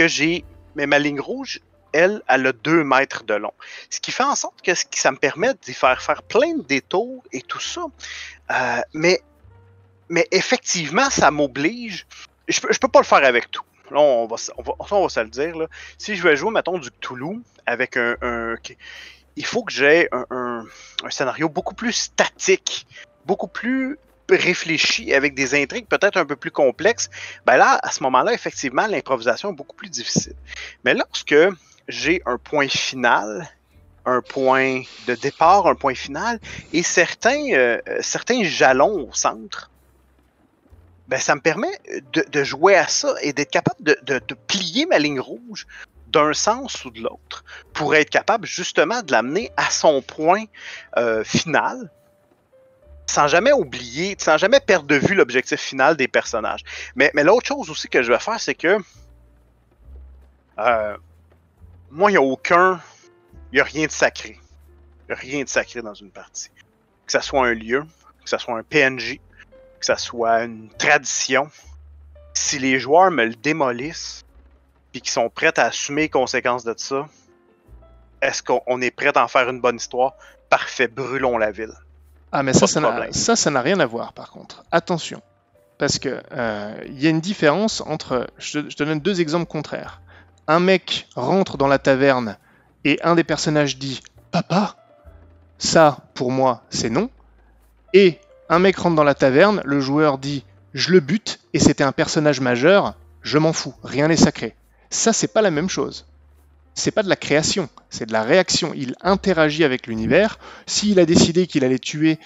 ma ligne rouge, elle a 2 mètres de long. Ce qui fait en sorte que ça me permet d'y faire plein de détours et tout ça. Mais effectivement, ça m'oblige. Je peux pas le faire avec tout. Là, on va se le dire. Là. Si je vais jouer, mettons, du Cthulhu avec il faut que j'ai un scénario beaucoup plus statique, beaucoup plus réfléchi, avec des intrigues peut-être un peu plus complexes. Là, à ce moment-là, effectivement, l'improvisation est beaucoup plus difficile. Mais lorsque j'ai un point final, un point de départ, un point final, et certains jalons au centre, ça me permet de jouer à ça et d'être capable de plier ma ligne rouge d'un sens ou de l'autre, pour être capable justement de l'amener à son point final, sans jamais oublier, sans jamais perdre de vue l'objectif final des personnages. Mais l'autre chose aussi que je vais faire, c'est que moi, il n'y a rien de sacré. Il n'y a rien de sacré dans une partie. Que ça soit un lieu, que ça soit un PNJ, que ça soit une tradition. Si les joueurs me le démolissent, puis qu'ils sont prêts à assumer les conséquences de ça, est-ce qu'on est prêt à en faire une bonne histoire? Parfait, brûlons la ville. Ah, mais ça n'a rien à voir, par contre. Attention, parce que y a une différence entre... Je te donne 2 exemples contraires. Un mec rentre dans la taverne et un des personnages dit « Papa ?» Ça, pour moi, c'est non. Et un mec rentre dans la taverne, le joueur dit « Je le bute et c'était un personnage majeur, je m'en fous, rien n'est sacré. » Ça, c'est pas la même chose. C'est pas de la création, c'est de la réaction. Il interagit avec l'univers. S'il a décidé qu'il allait tuer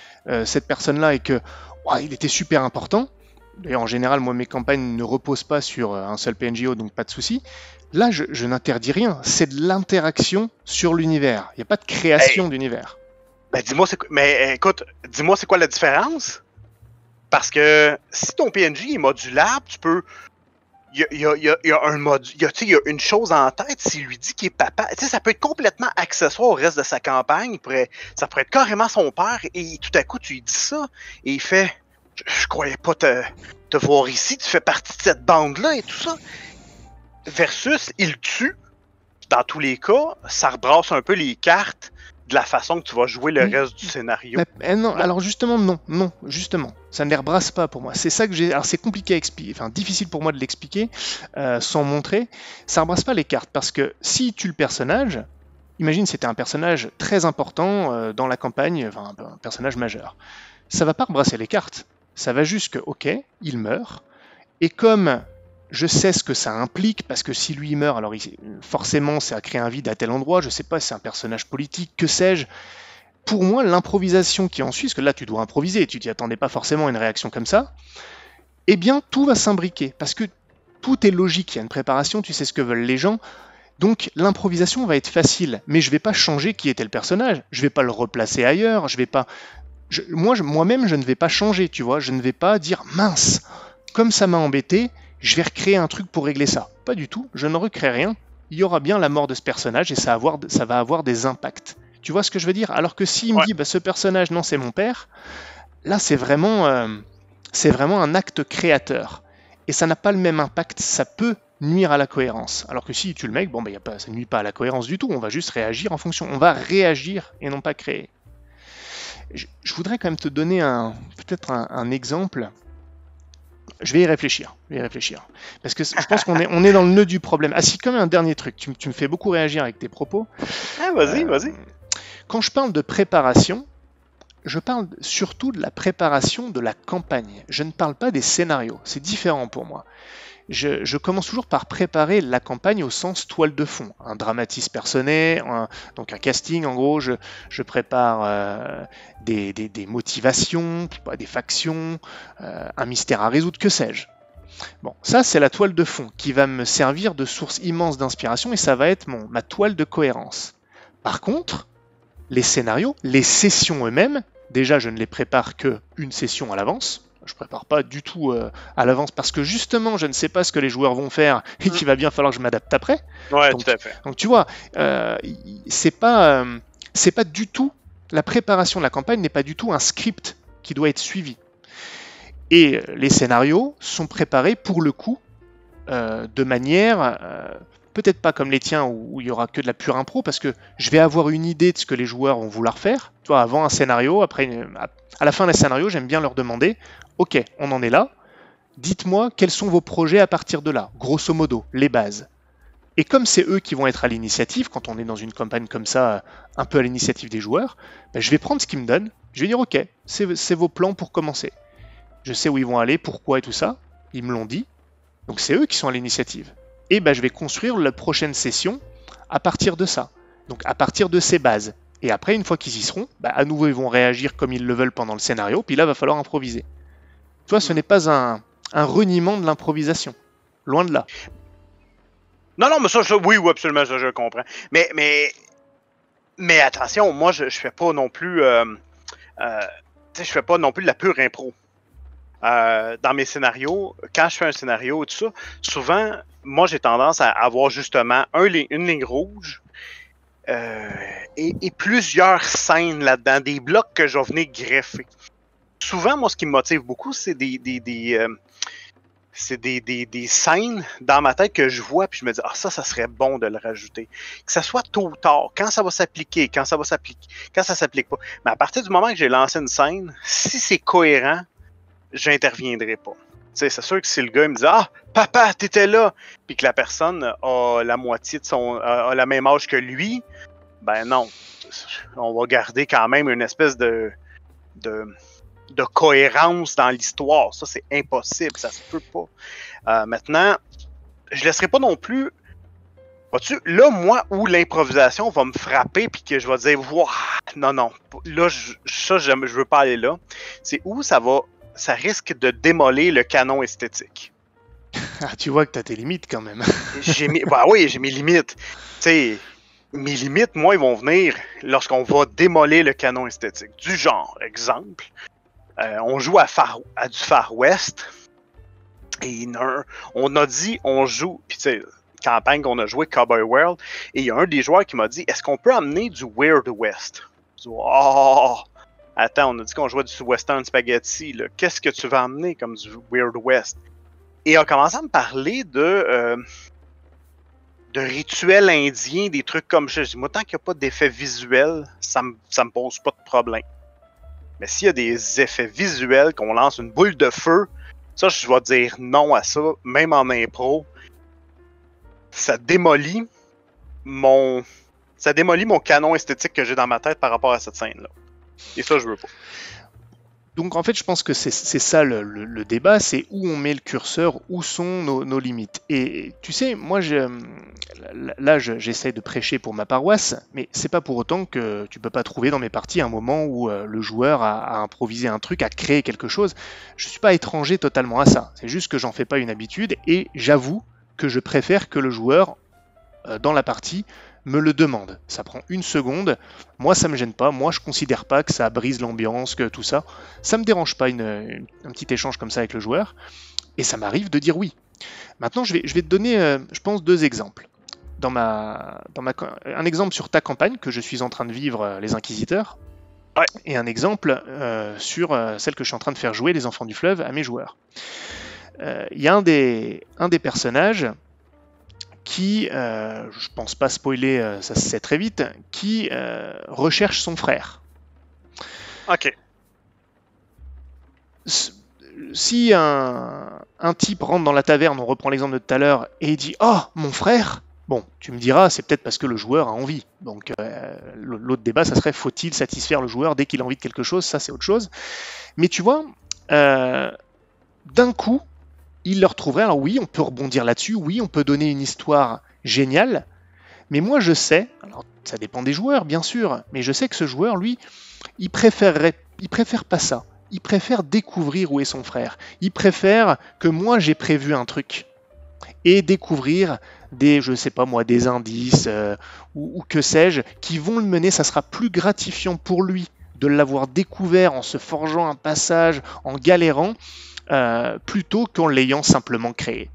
cette personne-là et que il était super important, d'ailleurs en général, moi mes campagnes ne reposent pas sur un seul PNJO, donc pas de souci. Là, je n'interdis rien. C'est de l'interaction sur l'univers. Il n'y a pas de création d'univers. Dis-moi, dis-moi c'est quoi la différence? Parce que si ton PNJ est modulable, tu peux... Il y a un mode, il y a une chose en tête, s'il lui dit qu'il est papa, ça peut être complètement accessoire au reste de sa campagne, ça pourrait être carrément son père, et tout à coup tu lui dis ça, et il fait je croyais pas te voir ici, tu fais partie de cette bande-là et tout ça. Versus, il tue, dans tous les cas, ça rebrasse un peu les cartes de la façon que tu vas jouer le reste du scénario. Non, alors justement, non, justement. Ça ne les rebrasse pas pour moi. C'est ça que j'ai. Alors c'est compliqué à expliquer, difficile pour moi de l'expliquer sans montrer. Ça ne rebrasse pas les cartes parce que si tu le personnage, imagine c'était un personnage très important dans la campagne, un personnage majeur. Ça va pas rebrasser les cartes. Ça va juste que, ok, il meurt. Et comme je sais ce que ça implique, parce que si lui meurt, alors forcément ça crée un vide à tel endroit, je sais pas, c'est un personnage politique, que sais-je. Pour moi, l'improvisation qui en suit, parce que là tu dois improviser, tu t'y attendais pas forcément à une réaction comme ça, eh bien tout va s'imbriquer, parce que tout est logique, il y a une préparation, tu sais ce que veulent les gens, donc l'improvisation va être facile, mais je vais pas changer qui était le personnage, je vais pas le replacer ailleurs, je vais pas... Moi-même je ne vais pas changer, tu vois, je ne vais pas dire mince, comme ça m'a embêté, je vais recréer un truc pour régler ça. Pas du tout, je ne recrée rien. Il y aura bien la mort de ce personnage et ça va avoir des impacts. Tu vois ce que je veux dire? Alors que s'il me dit, ce personnage, non, c'est mon père, là, c'est vraiment c'est vraiment un acte créateur. Et ça n'a pas le même impact, ça peut nuire à la cohérence. Alors que si tu le mets, bon, ben, ça ne nuit pas à la cohérence du tout, on va juste réagir en fonction. On va réagir et non pas créer. Je voudrais quand même te donner peut-être un exemple. Je vais y réfléchir. Parce que je pense qu'on est dans le nœud du problème. Ah si, comme un dernier truc, tu me fais beaucoup réagir avec tes propos. Ah, vas-y. Quand je parle de préparation, je parle surtout de la préparation de la campagne. Je ne parle pas des scénarios, c'est différent pour moi. Je commence toujours par préparer la campagne au sens toile de fond. Un dramatis personae, donc un casting en gros, je prépare des motivations, des factions, un mystère à résoudre, que sais-je. Bon, ça c'est la toile de fond qui va me servir de source immense d'inspiration et ça va être ma toile de cohérence. Par contre, les scénarios, les sessions eux-mêmes, déjà je ne les prépare qu'une session à l'avance. Je ne prépare pas du tout à l'avance parce que justement je ne sais pas ce que les joueurs vont faire et qu'il va bien falloir que je m'adapte après. Ouais, tout à fait. Donc tu vois, c'est pas du tout, la préparation de la campagne n'est pas du tout un script qui doit être suivi. Et les scénarios sont préparés pour le coup de manière, peut-être pas comme les tiens où il y aura que de la pure impro, parce que je vais avoir une idée de ce que les joueurs vont vouloir faire. Tu vois, avant un scénario, à la fin d'un scénario, j'aime bien leur demander, ok, on en est là, dites-moi quels sont vos projets à partir de là, grosso modo, les bases. Et comme c'est eux qui vont être à l'initiative, quand on est dans une campagne comme ça, un peu à l'initiative des joueurs, ben je vais prendre ce qu'ils me donnent, je vais dire ok, c'est vos plans pour commencer. Je sais où ils vont aller, pourquoi et tout ça, ils me l'ont dit, donc c'est eux qui sont à l'initiative. Et ben je vais construire la prochaine session à partir de ça, donc à partir de ces bases. Et après, une fois qu'ils y seront, ben à nouveau ils vont réagir comme ils le veulent pendant le scénario, puis là il va falloir improviser. Tu vois, ce n'est pas un reniement de l'improvisation, loin de là. Non, mais ça, oui, absolument, ça, je comprends. Mais attention, moi, je fais pas non plus, je fais pas non plus de la pure impro. Dans mes scénarios, quand je fais un scénario et tout ça, souvent, moi, j'ai tendance à avoir justement une ligne rouge et plusieurs scènes là-dedans, des blocs que je vais venir greffer. Souvent, moi, ce qui me motive beaucoup, c'est des scènes dans ma tête que je vois puis je me dis, ça serait bon de le rajouter. Que ça soit tôt ou tard, quand ça va s'appliquer, quand ça s'applique pas. Mais à partir du moment que j'ai lancé une scène, si c'est cohérent, j'interviendrai pas. C'est sûr que si le gars me dit, papa, t'étais là, puis que la personne a la moitié de a la même âge que lui, ben non. On va garder quand même une espèce de cohérence dans l'histoire. Ça, c'est impossible. Ça se peut pas. Maintenant, je laisserai pas non plus... Vois-tu, là, moi, où l'improvisation va me frapper puis que je vais dire, wow, non. Là, je veux pas aller là. C'est où ça risque de démolir le canon esthétique. Tu vois que t'as tes limites quand même. j'ai mes limites. Tu sais, mes limites, moi, ils vont venir lorsqu'on va démolir le canon esthétique. Du genre, exemple, on joue à du Far West et on a dit, on joue, puis tu sais, campagne qu'on a joué, Cowboy World, et il y a un des joueurs qui m'a dit, est-ce qu'on peut amener du Weird West? Je dis, attends, on a dit qu'on jouait du Western Spaghetti, là. Qu'est-ce que tu vas amener comme du Weird West? Et il a commencé à me parler de rituels indiens, des trucs comme ça. Je dis, moi, tant qu'il n'y a pas d'effet visuel, ça me pose pas de problème. Mais s'il y a des effets visuels, qu'on lance une boule de feu, ça, je vais dire non à ça, même en impro. Ça démolit mon canon esthétique que j'ai dans ma tête par rapport à cette scène-là. Et ça, je veux pas. Donc en fait, je pense que c'est ça le débat, c'est où on met le curseur, où sont nos limites. Et tu sais, moi, j'essaie de prêcher pour ma paroisse, mais c'est pas pour autant que tu peux pas trouver dans mes parties un moment où le joueur a improvisé un truc, a créé quelque chose. Je suis pas étranger totalement à ça. C'est juste que j'en fais pas une habitude et j'avoue que je préfère que le joueur, dans la partie, me le demande. Ça prend une seconde. Moi, ça me gêne pas. Moi, je considère pas que ça brise l'ambiance, que tout ça. Ça me dérange pas un petit échange comme ça avec le joueur. Et ça m'arrive de dire oui. Maintenant, je vais te donner, je pense, 2 exemples. Un exemple sur ta campagne que je suis en train de vivre, les Inquisiteurs. Ouais. Et un exemple sur celle que je suis en train de faire jouer, Les Enfants du Fleuve, à mes joueurs. Il y a un des personnages qui, je pense pas spoiler, ça se sait très vite, qui recherche son frère. Ok. Si un type rentre dans la taverne, on reprend l'exemple de tout à l'heure, et il dit « Oh, mon frère !» Bon, tu me diras, c'est peut-être parce que le joueur a envie. Donc l'autre débat, ça serait faut-il satisfaire le joueur dès qu'il a envie de quelque chose? Ça, c'est autre chose. Mais tu vois, d'un coup, il le retrouverait. Alors oui, on peut rebondir là-dessus. Oui, on peut donner une histoire géniale. Mais moi, je sais, alors ça dépend des joueurs, bien sûr, mais je sais que ce joueur, lui, il préfère pas ça. Il préfère découvrir où est son frère. Il préfère que moi, j'ai prévu un truc. Et découvrir des, je sais pas moi, des indices ou que sais-je, qui vont le mener. Ça sera plus gratifiant pour lui de l'avoir découvert en se forgeant un passage, en galérant, plutôt qu'en l'ayant simplement créé.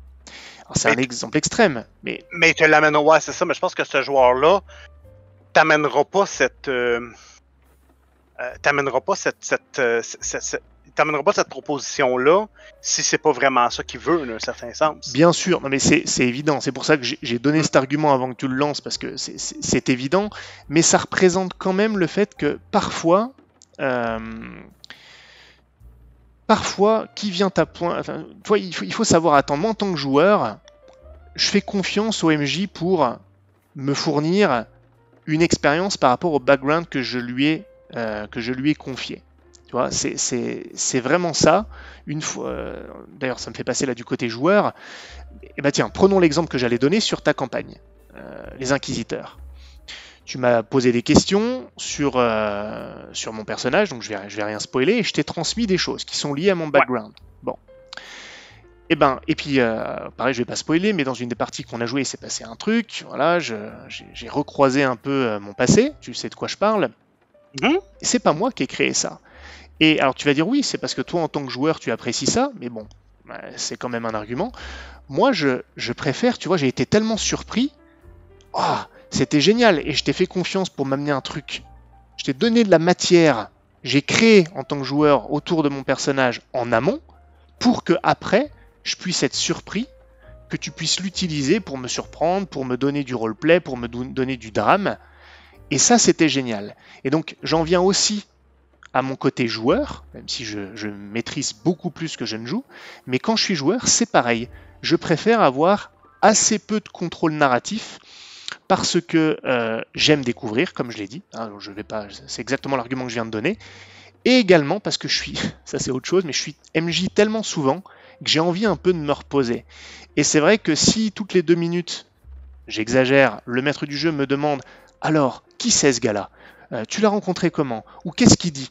C'est un exemple extrême, mais... Mais tu l'amènes, ouais, c'est ça, mais je pense que ce joueur-là t'amènera pas t'amènera pas cette proposition-là si c'est pas vraiment ça qu'il veut, d'un certain sens. Bien sûr, non mais c'est évident. C'est pour ça que j'ai donné cet argument avant que tu le lances, parce que c'est évident, mais ça représente quand même le fait que parfois, qui vient à point... Enfin, toi, il faut savoir attendre. Moi, en tant que joueur, je fais confiance au MJ pour me fournir une expérience par rapport au background que je lui ai confié. Tu vois, c'est vraiment ça. Une fois, d'ailleurs, ça me fait passer là du côté joueur. Et bah tiens, prenons l'exemple que j'allais donner sur ta campagne, les Inquisiteurs. Tu m'as posé des questions sur mon personnage, donc je vais rien spoiler, et je t'ai transmis des choses qui sont liées à mon background. Ouais. Bon. Et puis, pareil, je vais pas spoiler, mais dans une des parties qu'on a joué, il s'est passé un truc. Voilà, j'ai recroisé un peu mon passé. Tu sais de quoi je parle. Et c'est pas moi qui ai créé ça. Et alors, tu vas dire oui, c'est parce que toi, en tant que joueur, tu apprécies ça. Mais bon, c'est quand même un argument. Moi, je préfère, tu vois, j'ai été tellement surpris. Oh, c'était génial. Et je t'ai fait confiance pour m'amener un truc. Je t'ai donné de la matière. J'ai créé, en tant que joueur, autour de mon personnage en amont, pour que après je puisse être surpris, que tu puisses l'utiliser pour me surprendre, pour me donner du roleplay, pour me donner du drame. Et ça, c'était génial. Et donc, j'en viens aussi à mon côté joueur, même si je maîtrise beaucoup plus que je ne joue, mais quand je suis joueur, c'est pareil. Je préfère avoir assez peu de contrôle narratif parce que j'aime découvrir, comme je l'ai dit. Hein, je vais pas, c'est exactement l'argument que je viens de donner. Et également parce que je suis, ça c'est autre chose, mais je suis MJ tellement souvent que j'ai envie un peu de me reposer. Et c'est vrai que si toutes les 2 minutes, j'exagère, le maître du jeu me demande « Alors, qui c'est ce gars-là ? Tu l'as rencontré comment ? Ou qu'est-ce qu'il dit ?»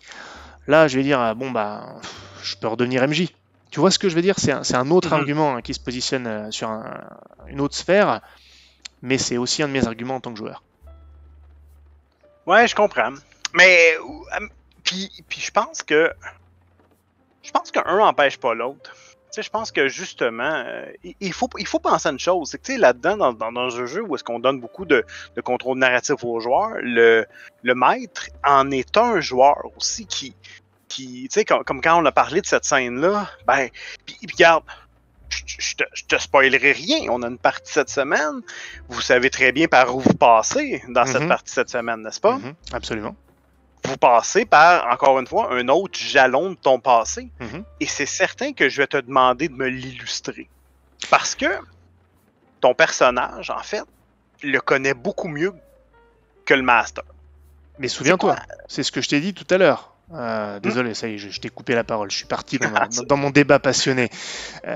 Là, je vais dire « Bon, bah, je peux redevenir MJ. » Tu vois ce que je veux dire ? C'est un autre argument hein, qui se positionne sur une autre sphère, mais c'est aussi un de mes arguments en tant que joueur. Ouais, je comprends. Mais, puis je pense qu'un n'empêche pas l'autre. Tu sais, je pense que justement, il faut penser à une chose. C'est que tu sais, là-dedans, dans un jeu où est-ce qu'on donne beaucoup de contrôle narratif aux joueurs, le maître en est un joueur aussi qui tu sais, comme quand on a parlé de cette scène-là, ben, puis regarde, je te spoilerai rien. On a une partie cette semaine. Vous savez très bien par où vous passez dans cette partie cette semaine, n'est-ce pas? Absolument. Vous passez par, encore une fois, un autre jalon de ton passé. Et c'est certain que je vais te demander de me l'illustrer. Parce que ton personnage, en fait, le connaît beaucoup mieux que le master. Mais souviens-toi, c'est ce que je t'ai dit tout à l'heure. Désolé, ça y est, je t'ai coupé la parole. Je suis parti dans mon débat passionné.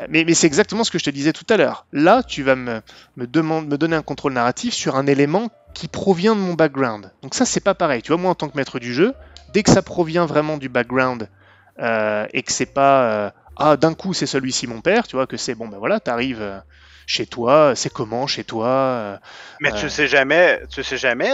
Mais c'est exactement ce que je te disais tout à l'heure. Là, tu vas me donner un contrôle narratif sur un élément qui provient de mon background. Donc ça, c'est pas pareil. Tu vois, moi, en tant que maître du jeu, dès que ça provient vraiment du background et que c'est pas d'un coup, c'est celui-ci mon père, tu vois, que c'est bon, ben voilà, t'arrives chez toi, c'est comment chez toi Mais tu sais jamais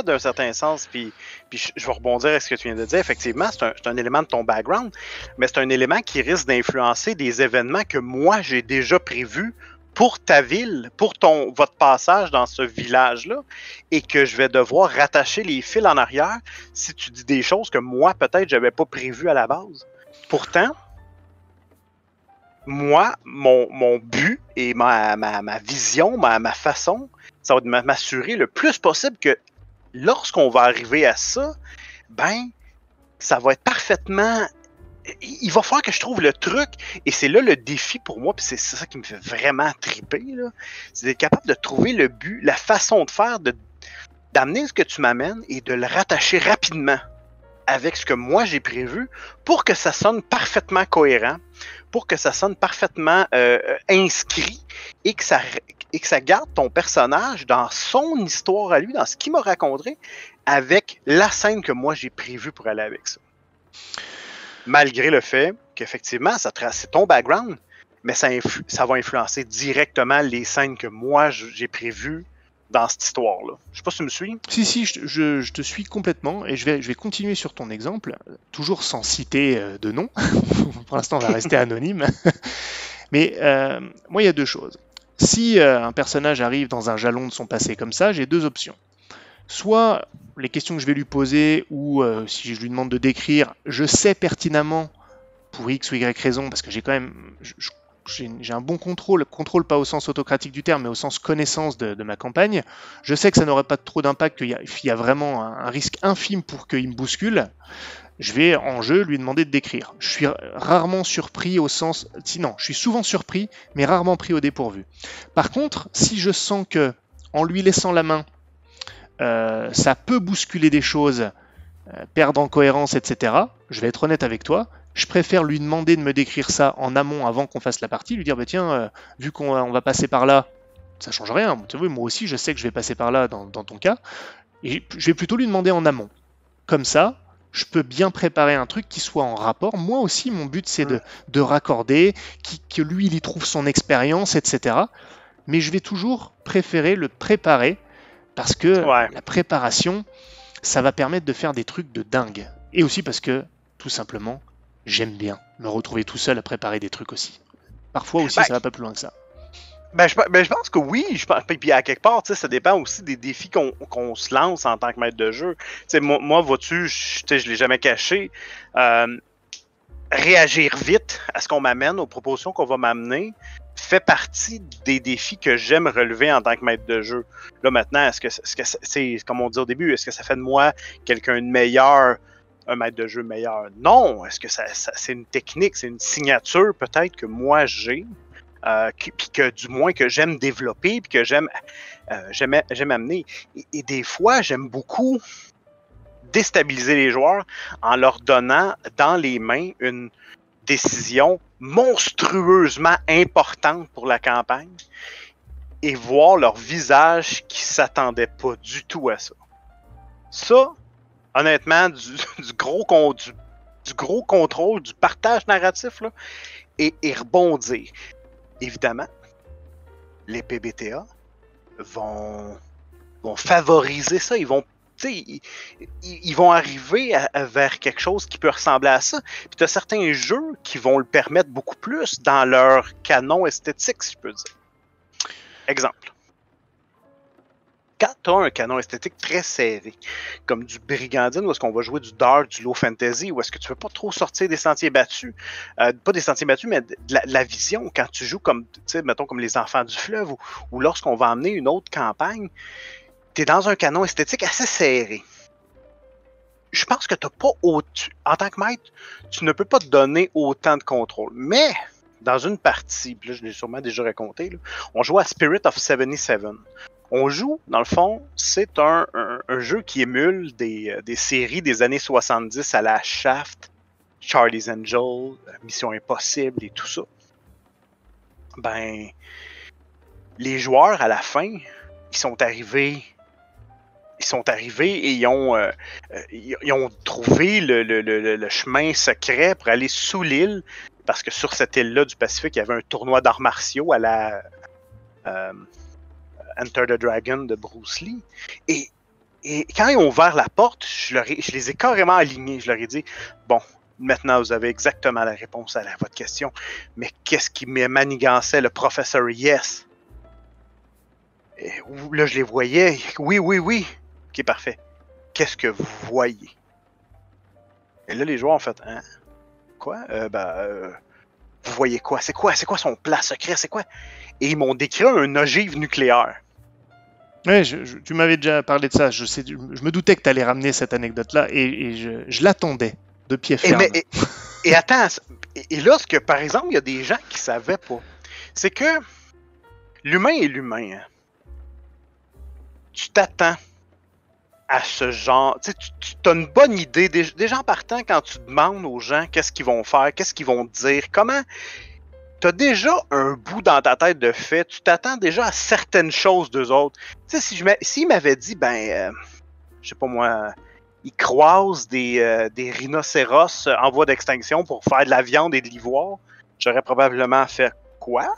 d'un certain sens, puis je vais rebondir à ce que tu viens de dire. Effectivement, c'est un élément de ton background, mais c'est un élément qui risque d'influencer des événements que moi, j'ai déjà prévus pour ta ville, pour votre passage dans ce village-là, et que je vais devoir rattacher les fils en arrière si tu dis des choses que moi, peut-être, j'avais pas prévues à la base. Pourtant, moi, mon but et ma vision, ma façon, ça va être de m'assurer le plus possible que lorsqu'on va arriver à ça, ben, ça va être parfaitement... Il va falloir que je trouve le truc, et c'est là le défi pour moi, puis c'est ça qui me fait vraiment triper, là. C'est d'être capable de trouver le but, la façon de faire, d'amener ce que tu m'amènes et de le rattacher rapidement avec ce que moi j'ai prévu pour que ça sonne parfaitement cohérent, pour que ça sonne parfaitement inscrit et que ça garde ton personnage dans son histoire à lui, dans ce qu'il m'a raconté, avec la scène que moi j'ai prévue pour aller avec ça. Malgré le fait qu'effectivement, c'est ton background, mais ça va influencer directement les scènes que moi j'ai prévues dans cette histoire-là. Je sais pas si tu me suis. Si, je te suis complètement, et je vais continuer sur ton exemple, toujours sans citer de nom. Pour l'instant, on va rester anonyme. Mais moi, il y a deux choses. Si un personnage arrive dans un jalon de son passé comme ça, j'ai deux options. Soit les questions que je vais lui poser, ou si je lui demande de décrire, je sais pertinemment, pour X ou Y raison, parce que j'ai quand même... J'ai un bon contrôle pas au sens autocratique du terme, mais au sens connaissance de ma campagne. Je sais que ça n'aurait pas trop d'impact, qu'il y a vraiment un risque infime pour qu'il me bouscule. Je vais en jeu lui demander de décrire. Je suis rarement surpris au sens... Sinon, je suis souvent surpris, mais rarement pris au dépourvu. Par contre, si je sens que, en lui laissant la main, ça peut bousculer des choses, perdre en cohérence, etc., je vais être honnête avec toi. Je préfère lui demander de me décrire ça en amont avant qu'on fasse la partie, lui dire bah tiens, vu qu'on va passer par là, ça change rien. Tu vois, moi aussi je sais que je vais passer par là dans ton cas, et je vais plutôt lui demander en amont. Comme ça, je peux bien préparer un truc qui soit en rapport. Moi aussi, mon but c'est de raccorder, que lui il y trouve son expérience, etc. Mais je vais toujours préférer le préparer parce que la préparation, ça va permettre de faire des trucs de dingue. Et aussi parce que, tout simplement, j'aime bien me retrouver tout seul à préparer des trucs aussi. Parfois aussi, ça va pas plus loin que ça. Je pense que oui. Puis à quelque part, ça dépend aussi des défis qu'on se lance en tant que maître de jeu. Moi, vois-tu, je l'ai jamais caché. Réagir vite à ce qu'on m'amène, aux propositions qu'on va m'amener, fait partie des défis que j'aime relever en tant que maître de jeu. Là, maintenant, est-ce que c'est comme on dit au début, est-ce que ça fait de moi quelqu'un de meilleur, un maître de jeu meilleur? Non. Est-ce que c'est une technique, c'est une signature peut-être que moi j'ai, puis que du moins que j'aime développer, puis que j'aime amener. Et des fois, j'aime beaucoup déstabiliser les joueurs en leur donnant dans les mains une décision monstrueusement importante pour la campagne et voir leur visage qui s'attendait pas du tout à ça. Ça, honnêtement, du gros contrôle, du partage narratif, là, et rebondir. Évidemment, les PBTA vont favoriser ça, ils vont arriver vers quelque chose qui peut ressembler à ça. Puis tu as certains jeux qui vont le permettre beaucoup plus dans leur canon esthétique, si je peux dire. Exemple. Quand tu as un canon esthétique très serré, comme du Brigandine, où est-ce qu'on va jouer du dark, du low fantasy, où est-ce que tu ne veux pas trop sortir des sentiers battus, pas des sentiers battus, mais de la vision, quand tu joues comme, mettons, comme les Enfants du Fleuve, ou lorsqu'on va emmener une autre campagne, tu es dans un canon esthétique assez serré. Je pense que tu n'as pas en tant que maître, tu ne peux pas te donner autant de contrôle. Mais, dans une partie, puis là, je l'ai sûrement déjà raconté, là, on joue à Spirit of 77. On joue, dans le fond, c'est un jeu qui émule des séries des années 70 à la Shaft, Charlie's Angel, Mission Impossible et tout ça. Ben, les joueurs, à la fin, ils sont arrivés et ils ont trouvé le chemin secret pour aller sous l'île, parce que sur cette île-là du Pacifique, il y avait un tournoi d'arts martiaux à la Enter the Dragon de Bruce Lee. Et quand ils ont ouvert la porte, je les ai carrément alignés. Je leur ai dit, bon, Maintenant, vous avez exactement la réponse à votre question. Mais qu'est-ce qui me manigançait le professeur Yes? Et là, je les voyais. Oui, oui, oui. Ok, parfait. Qu'est-ce que vous voyez? Et là, les joueurs ont fait, hein? Quoi? Vous voyez quoi? C'est quoi son plan secret? C'est quoi? Et ils m'ont décrit un ogive nucléaire. Ouais, tu m'avais déjà parlé de ça. Je me doutais que tu allais ramener cette anecdote-là et je l'attendais de pied ferme. Et attends, et là, ce que, par exemple, il y a des gens qui savaient pas, c'est que l'humain est l'humain. Hein. Tu t'attends à ce genre. Tu as une bonne idée. Déjà en partant, quand tu demandes aux gens qu'est-ce qu'ils vont faire, qu'est-ce qu'ils vont te dire, comment. Tu as déjà un bout dans ta tête de fait. Tu t'attends déjà à certaines choses d'eux autres. Tu sais, s'ils m'avaient dit, je sais pas moi, ils croisent des rhinocéros en voie d'extinction pour faire de la viande et de l'ivoire, j'aurais probablement fait quoi?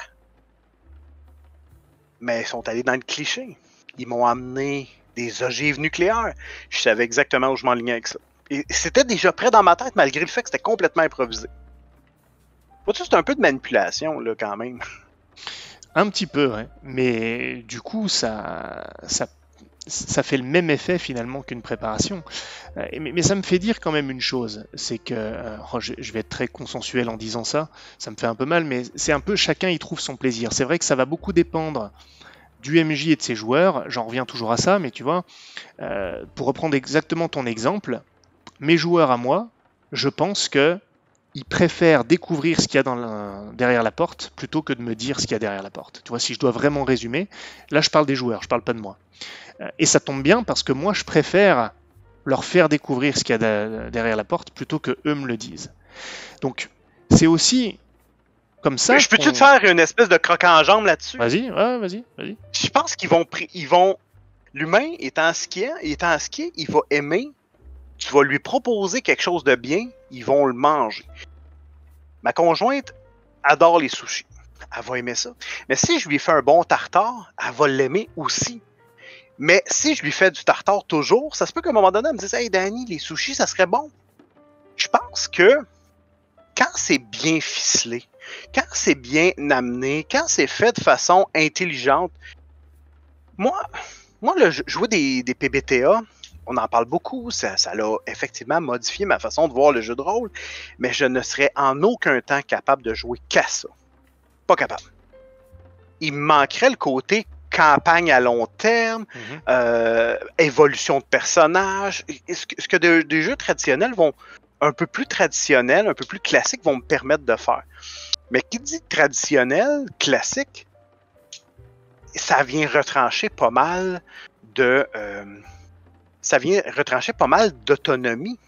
Mais ils sont allés dans le cliché. Ils m'ont amené des ogives nucléaires. Je savais exactement où je m'enlignais avec ça. Et c'était déjà prêt dans ma tête, malgré le fait que c'était complètement improvisé. Vois-tu, c'est un peu de manipulation, là, quand même. Un petit peu, ouais. Mais du coup, ça fait le même effet, finalement, qu'une préparation. Mais ça me fait dire quand même une chose, c'est que, je vais être très consensuel en disant ça, ça me fait un peu mal, mais c'est un peu chacun y trouve son plaisir. C'est vrai que ça va beaucoup dépendre du MJ et de ses joueurs, j'en reviens toujours à ça, mais tu vois, pour reprendre exactement ton exemple, mes joueurs à moi, je pense que ils préfèrent découvrir ce qu'il y a derrière la porte plutôt que de me dire ce qu'il y a derrière la porte. Tu vois, si je dois vraiment résumer, là je parle des joueurs, je parle pas de moi. Et ça tombe bien parce que moi je préfère leur faire découvrir ce qu'il y a derrière la porte plutôt que eux me le disent. Donc c'est aussi comme ça. Je peux-tu te faire une espèce de croc en jambe là-dessus? Vas-y, ouais, vas-y. Je pense qu'ils vont. L'humain étant ce qu'il est, il va aimer. Tu vas lui proposer quelque chose de bien, ils vont le manger. Ma conjointe adore les sushis. Elle va aimer ça. Mais si je lui fais un bon tartare, elle va l'aimer aussi. Mais si je lui fais du tartare toujours, ça se peut qu'à un moment donné, elle me dise « Hey Danny, les sushis, ça serait bon. » Je pense que quand c'est bien ficelé, quand c'est bien amené, quand c'est fait de façon intelligente, moi jouer des PBTA, on en parle beaucoup, ça a effectivement modifié ma façon de voir le jeu de rôle, mais je ne serais en aucun temps capable de jouer qu'à ça. Pas capable. Il me manquerait le côté campagne à long terme, évolution de personnages, ce que des jeux traditionnels vont un peu plus traditionnels, un peu plus classiques vont me permettre de faire. Mais qui dit traditionnel, classique, ça vient retrancher pas mal d'autonomie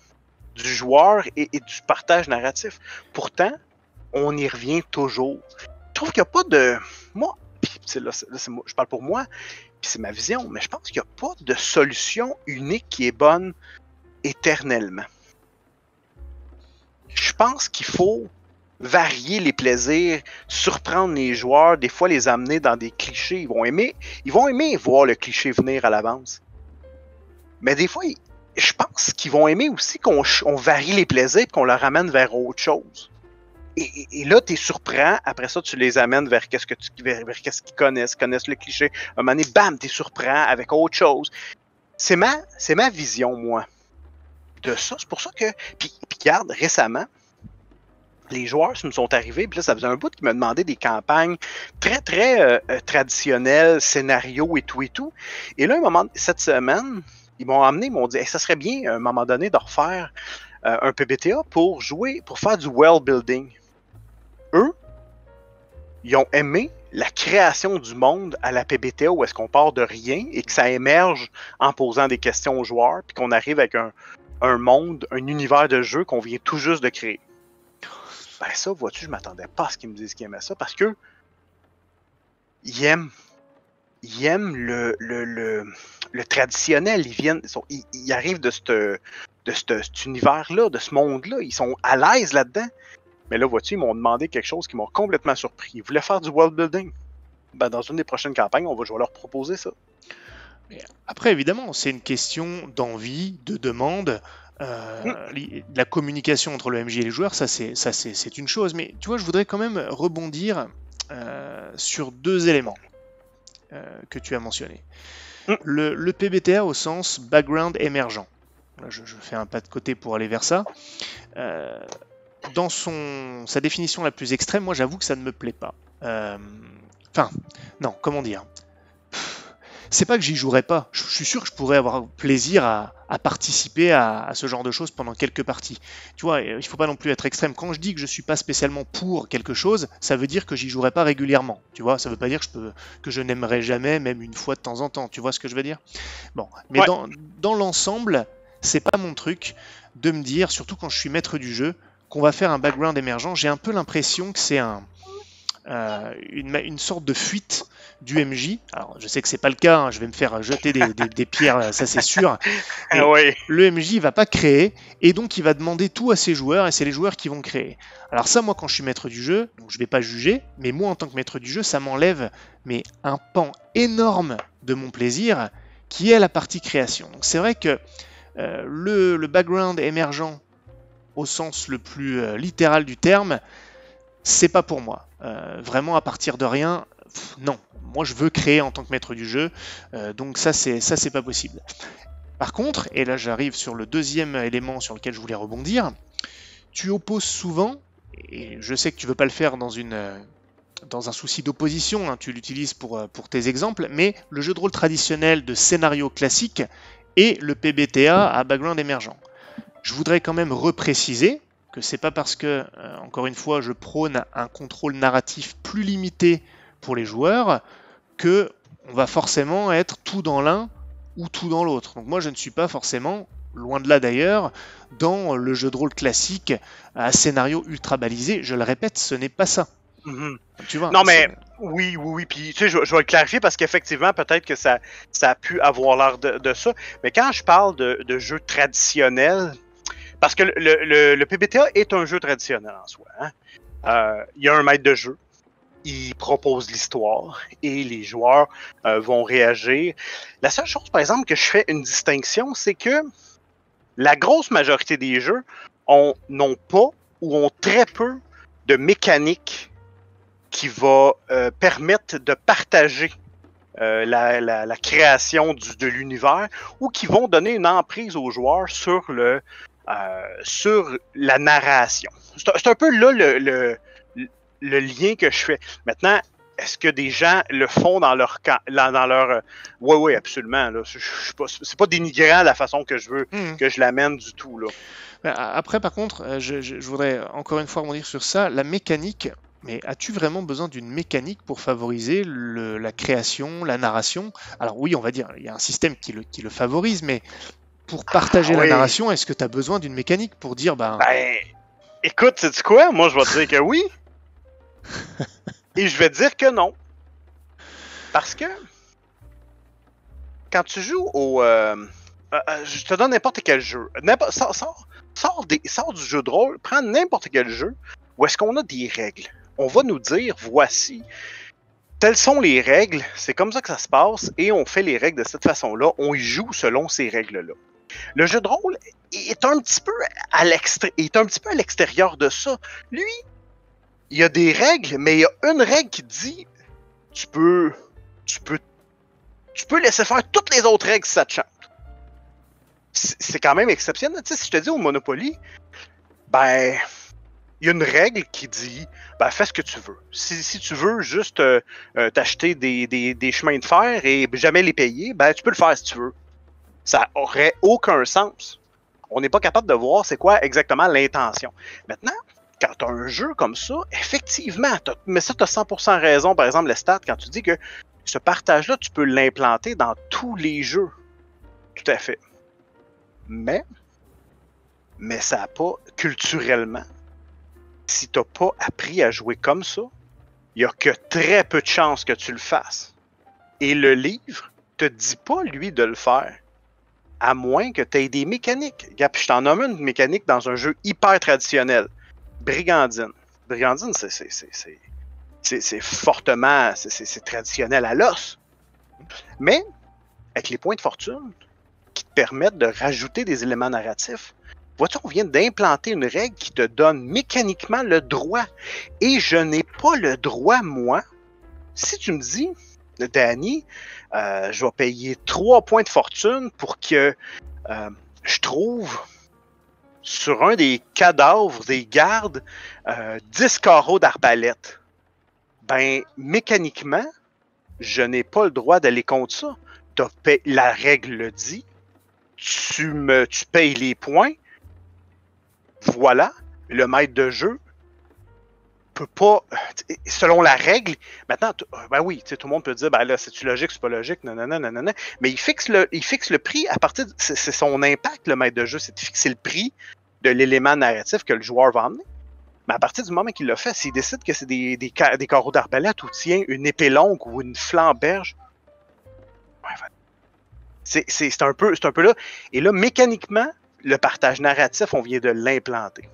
du joueur et du partage narratif. Pourtant, on y revient toujours. Je trouve qu'il n'y a pas de... Moi, je parle pour moi, puis c'est ma vision, mais je pense qu'il n'y a pas de solution unique qui est bonne éternellement. Je pense qu'il faut varier les plaisirs, surprendre les joueurs, des fois les amener dans des clichés. Ils vont aimer voir le cliché venir à l'avance. Mais des fois, je pense qu'ils vont aimer aussi qu'on varie les plaisirs et qu'on leur ramène vers autre chose. Et là, tu es surprends. Après ça, tu les amènes vers qu'est-ce qu'ils connaissent le cliché. À un moment donné, bam, tu es surprends avec autre chose. C'est ma vision, moi, de ça. C'est pour ça que... Puis regarde, récemment, les joueurs me sont arrivés, puis là, ça faisait un bout qu'ils me demandaient des campagnes très, très traditionnelles, scénarios et tout. Et là, cette semaine, ils m'ont dit hey, ça serait bien, à un moment donné, de refaire un PBTA pour faire du world building. Eux, ils ont aimé la création du monde à la PBTA où est-ce qu'on part de rien et que ça émerge en posant des questions aux joueurs, puis qu'on arrive avec un monde, un univers de jeu qu'on vient tout juste de créer. Ben ça, vois-tu, je m'attendais pas à ce qu'ils me disent qu'ils aimaient ça, parce que ils aiment le traditionnel. Ils arrivent de cet univers-là, de ce monde-là. Ils sont à l'aise là-dedans. Mais là, vois-tu, ils m'ont demandé quelque chose qui m'a complètement surpris. Ils voulaient faire du world building. Ben, dans une des prochaines campagnes, je vais leur proposer ça. Après, évidemment, c'est une question d'envie, de demande. La communication entre le MJ et les joueurs, c'est une chose. Mais tu vois, je voudrais quand même rebondir sur deux éléments que tu as mentionnés. Le PBTA au sens background émergent. Là, je fais un pas de côté pour aller vers ça. Dans sa définition la plus extrême, moi j'avoue que ça ne me plaît pas. Non, comment dire ? C'est pas que j'y jouerais pas. Je suis sûr que je pourrais avoir plaisir à participer à ce genre de choses pendant quelques parties. Tu vois, il faut pas non plus être extrême. Quand je dis que je suis pas spécialement pour quelque chose, ça veut dire que j'y jouerai pas régulièrement. Tu vois, ça veut pas dire que je n'aimerais jamais, même une fois de temps en temps. Tu vois ce que je veux dire ? Bon, mais ouais. Dans l'ensemble, c'est pas mon truc de me dire, surtout quand je suis maître du jeu, qu'on va faire un background émergent. J'ai un peu l'impression que c'est une sorte de fuite du MJ. Alors, je sais que c'est pas le cas, hein, je vais me faire jeter des pierres, ça c'est sûr. Oui. Le MJ va pas créer, et donc il va demander tout à ses joueurs, et c'est les joueurs qui vont créer. Alors ça, moi, quand je suis maître du jeu, donc je vais pas juger, mais moi, en tant que maître du jeu, ça m'enlève un pan énorme de mon plaisir, qui est la partie création. Donc c'est vrai que le background émergent, au sens le plus littéral du terme, c'est pas pour moi. Vraiment, à partir de rien, non. Moi, je veux créer en tant que maître du jeu, donc ça, c'est pas possible. Par contre, et là, j'arrive sur le deuxième élément sur lequel je voulais rebondir, tu opposes souvent, et je sais que tu veux pas le faire dans un souci d'opposition, hein, tu l'utilises pour tes exemples, mais le jeu de rôle traditionnel de scénario classique et le PBTA à background émergent. Je voudrais quand même repréciser que c'est pas parce que, encore une fois, je prône un contrôle narratif plus limité pour les joueurs que on va forcément être tout dans l'un ou tout dans l'autre. Donc moi, je ne suis pas forcément, loin de là d'ailleurs, dans le jeu de rôle classique à scénario ultra balisé. Je le répète, ce n'est pas ça. Mm-hmm. Tu vois, non mais oui. Puis tu sais, je vais le clarifier parce qu'effectivement, peut-être que ça a pu avoir l'air de ça. Mais quand je parle de jeu traditionnel, parce que le PBTA est un jeu traditionnel en soi. Hein? Il y a un maître de jeu, il propose l'histoire et les joueurs vont réagir. La seule chose, par exemple, que je fais une distinction, c'est que la grosse majorité des jeux n'ont pas ou ont très peu de mécanique qui va permettre de partager la création de l'univers ou qui vont donner une emprise aux joueurs sur la narration. C'est un peu là le lien que je fais. Maintenant, est-ce que des gens le font dans leur camp, oui, absolument. Là. C'est pas dénigrant la façon que je veux que je l'amène du tout. Là. Après, par contre, je voudrais encore une fois rebondir sur ça. La mécanique, mais as-tu vraiment besoin d'une mécanique pour favoriser la création, la narration ? Alors oui, on va dire, il y a un système qui le favorise, mais pour partager la narration, est-ce que tu as besoin d'une mécanique pour dire écoute, sais-tu quoi? Moi, je vais te dire que oui. Et je vais te dire que non. Parce que quand tu joues je te donne n'importe quel jeu. Sors du jeu de rôle, prends n'importe quel jeu où est-ce qu'on a des règles. On va nous dire, voici, telles sont les règles, c'est comme ça que ça se passe, et on fait les règles de cette façon-là, on y joue selon ces règles-là. Le jeu de rôle est un petit peu à l'extérieur de ça. Lui, il y a des règles, mais il y a une règle qui dit tu peux laisser faire toutes les autres règles si ça te chante. C'est quand même exceptionnel. Tu sais, si je te dis au Monopoly, il y a une règle qui dit fais ce que tu veux. Si tu veux juste t'acheter des chemins de fer et jamais les payer, tu peux le faire si tu veux. Ça aurait aucun sens. On n'est pas capable de voir c'est quoi exactement l'intention. Maintenant, quand tu as un jeu comme ça, effectivement, mais ça, tu as 100% raison, par exemple, Lestat, quand tu dis que ce partage-là, tu peux l'implanter dans tous les jeux. Tout à fait. Mais ça n'a pas, culturellement, si tu n'as pas appris à jouer comme ça, il n'y a que très peu de chances que tu le fasses. Et le livre te dit pas, lui, de le faire. À moins que tu aies des mécaniques. Regarde, je t'en nomme une mécanique dans un jeu hyper traditionnel. Brigandine. Brigandine, c'est fortement, c'est traditionnel à l'os. Mais, avec les points de fortune, qui te permettent de rajouter des éléments narratifs, Vois-tu, on vient d'implanter une règle qui te donne mécaniquement le droit. Et je n'ai pas le droit, moi. Si tu me dis, Danny, je vais payer 3 points de fortune pour que je trouve sur un des cadavres des gardes 10 carreaux d'arbalète. Ben, mécaniquement, je n'ai pas le droit d'aller contre ça. La règle le dit. Tu payes les points. Voilà. Le maître de jeu peut pas, selon la règle, maintenant, ben oui, tout le monde peut dire, ben là, c'est-tu logique, c'est pas logique, non, mais il fixe le prix à partir c'est son impact, le maître de jeu, c'est de fixer le prix de l'élément narratif que le joueur va emmener. Mais à partir du moment qu'il l'a fait, s'il décide que c'est des carreaux d'arbalète ou tient une épée longue ou une flamberge, c'est un peu là. Et là, mécaniquement, le partage narratif, on vient de l'implanter.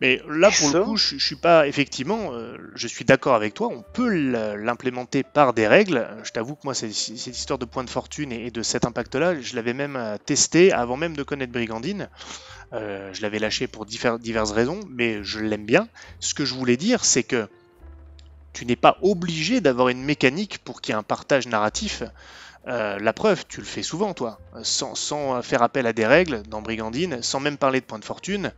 Mais là, pour le coup, je suis pas, effectivement, je suis d'accord avec toi, on peut l'implémenter par des règles. Je t'avoue que moi, cette histoire de points de fortune et de cet impact-là, je l'avais même testé avant même de connaître Brigandine. Je l'avais lâché pour diverses raisons, mais je l'aime bien. Ce que je voulais dire, c'est que tu n'es pas obligé d'avoir une mécanique pour qu'il y ait un partage narratif. La preuve, tu le fais souvent, toi, sans faire appel à des règles dans Brigandine, sans même parler de points de fortune.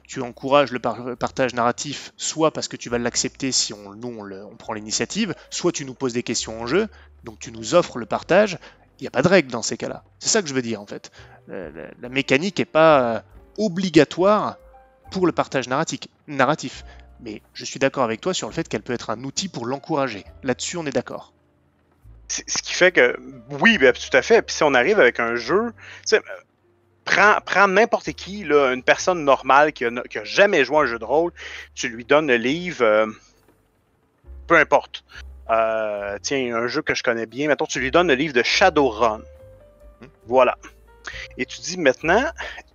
Tu encourages le partage narratif, soit parce que tu vas l'accepter si on prend l'initiative, soit tu nous poses des questions en jeu, donc tu nous offres le partage. Il n'y a pas de règle dans ces cas-là. C'est ça que je veux dire, en fait. La mécanique n'est pas obligatoire pour le partage narratif. Mais je suis d'accord avec toi sur le fait qu'elle peut être un outil pour l'encourager. Là-dessus, on est d'accord. Ce qui fait que, oui, ben, tout à fait. Puis si on arrive avec un jeu, prends n'importe qui, là, une personne normale qui a jamais joué à un jeu de rôle, tu lui donnes le livre, peu importe. Tiens, un jeu que je connais bien, mettons, tu lui donnes le livre de Shadowrun. Voilà. Et tu dis maintenant,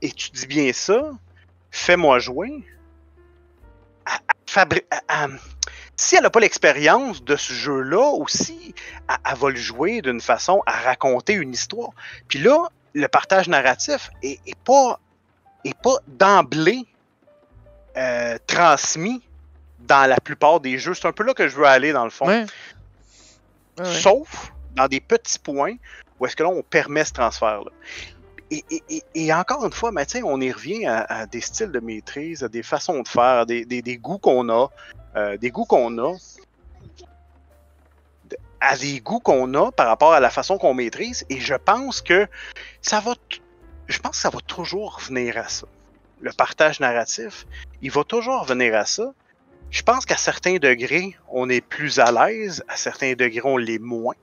et tu dis bien ça, fais-moi jouer. Si elle n'a pas l'expérience de ce jeu-là aussi, elle va le jouer d'une façon à raconter une histoire. Puis là, le partage narratif est pas d'emblée transmis dans la plupart des jeux. C'est un peu là que je veux aller, dans le fond. Ouais. Sauf dans des petits points où est-ce que là, on permet ce transfert-là. Et encore une fois, on y revient à des styles de maîtrise, à des façons de faire, des goûts qu'on a, à des goûts qu'on a par rapport à la façon qu'on maîtrise. Et je pense que ça va toujours revenir à ça. Le partage narratif, il va toujours revenir à ça. Je pense qu'à certains degrés, on est plus à l'aise, à certains degrés, on l'est moins.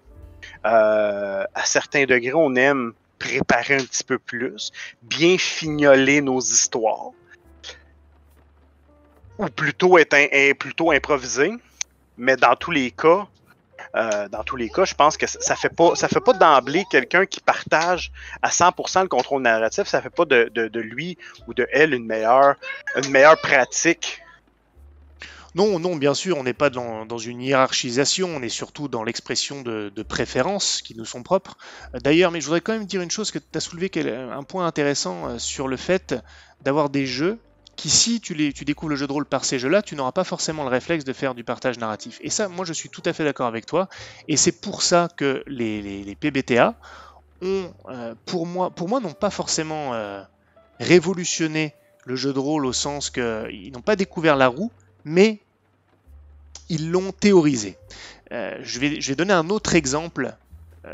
À certains degrés, on aime préparer un petit peu plus, bien fignoler nos histoires, ou plutôt plutôt improviser. Mais dans tous les cas, je pense que ça fait pas d'emblée quelqu'un qui partage à 100% le contrôle narratif, ça fait pas de lui ou de elle une meilleure pratique. Non, bien sûr, on n'est pas dans une hiérarchisation, on est surtout dans l'expression de préférences qui nous sont propres. D'ailleurs, mais je voudrais quand même dire une chose, que tu as soulevé un point intéressant sur le fait d'avoir des jeux qui, si tu découvres le jeu de rôle par ces jeux-là, tu n'auras pas forcément le réflexe de faire du partage narratif. Et ça, moi, je suis tout à fait d'accord avec toi, et c'est pour ça que les PBTA ont, pour moi n'ont pas forcément révolutionné le jeu de rôle au sens qu'ils n'ont pas découvert la roue, mais ils l'ont théorisé. Je vais donner un autre exemple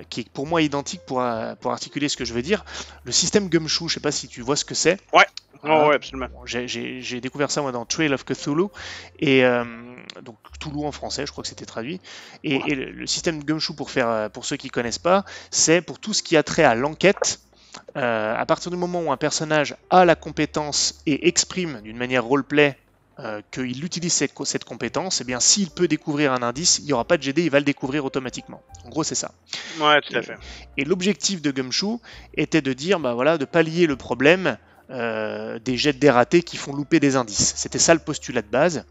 qui est pour moi identique pour articuler ce que je veux dire. Le système Gumshoe, je ne sais pas si tu vois ce que c'est. Ouais, ouais, absolument. J'ai découvert ça moi dans Trail of Cthulhu, et donc Cthulhu en français, je crois que c'était traduit. Et le système Gumshoe, pour ceux qui ne connaissent pas, c'est pour tout ce qui a trait à l'enquête. À partir du moment où un personnage a la compétence et exprime d'une manière roleplay qu'il utilise cette compétence, et bien s'il peut découvrir un indice, il n'y aura pas de GD, il va le découvrir automatiquement. En gros, c'est ça. Ouais, tout à fait. Et l'objectif de Gumshoe était de dire, de pallier le problème des jets de dés ratés qui font louper des indices. C'était ça le postulat de base.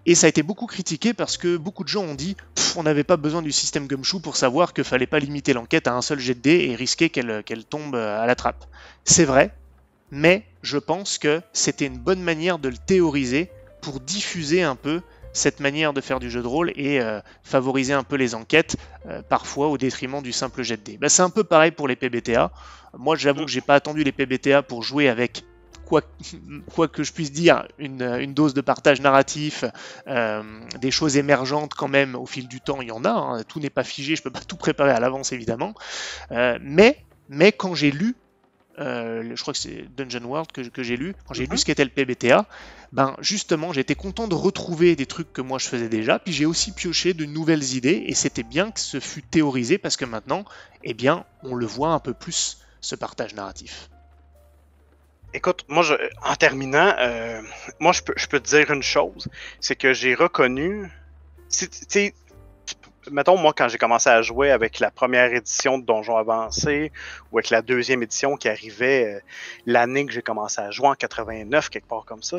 Et ça a été beaucoup critiqué parce que beaucoup de gens ont dit on n'avait pas besoin du système Gumshoe pour savoir qu'il fallait pas limiter l'enquête à un seul jet de dés et risquer qu'elle tombe à la trappe. C'est vrai, mais je pense que c'était une bonne manière de le théoriser pour diffuser un peu cette manière de faire du jeu de rôle et favoriser un peu les enquêtes, parfois au détriment du simple jet de dés. C'est un peu pareil pour les PBTA. Moi, j'avoue que j'ai pas attendu les PBTA pour jouer avec, quoi que je puisse dire, une dose de partage narratif, des choses émergentes quand même au fil du temps, il y en a, hein. Tout n'est pas figé, je peux pas tout préparer à l'avance évidemment, mais quand j'ai lu, je crois que c'est Dungeon World que j'ai lu, quand j'ai lu ce qu'était le PBTA, justement j'étais content de retrouver des trucs que moi je faisais déjà, puis j'ai aussi pioché de nouvelles idées, et c'était bien que ce fût théorisé, parce que maintenant, on le voit un peu plus, ce partage narratif. Écoute, moi, en terminant, moi, je peux te dire une chose, c'est que j'ai reconnu, mettons, moi, quand j'ai commencé à jouer avec la première édition de Donjons Avancés, ou avec la deuxième édition qui arrivait l'année que j'ai commencé à jouer, en 89, quelque part comme ça,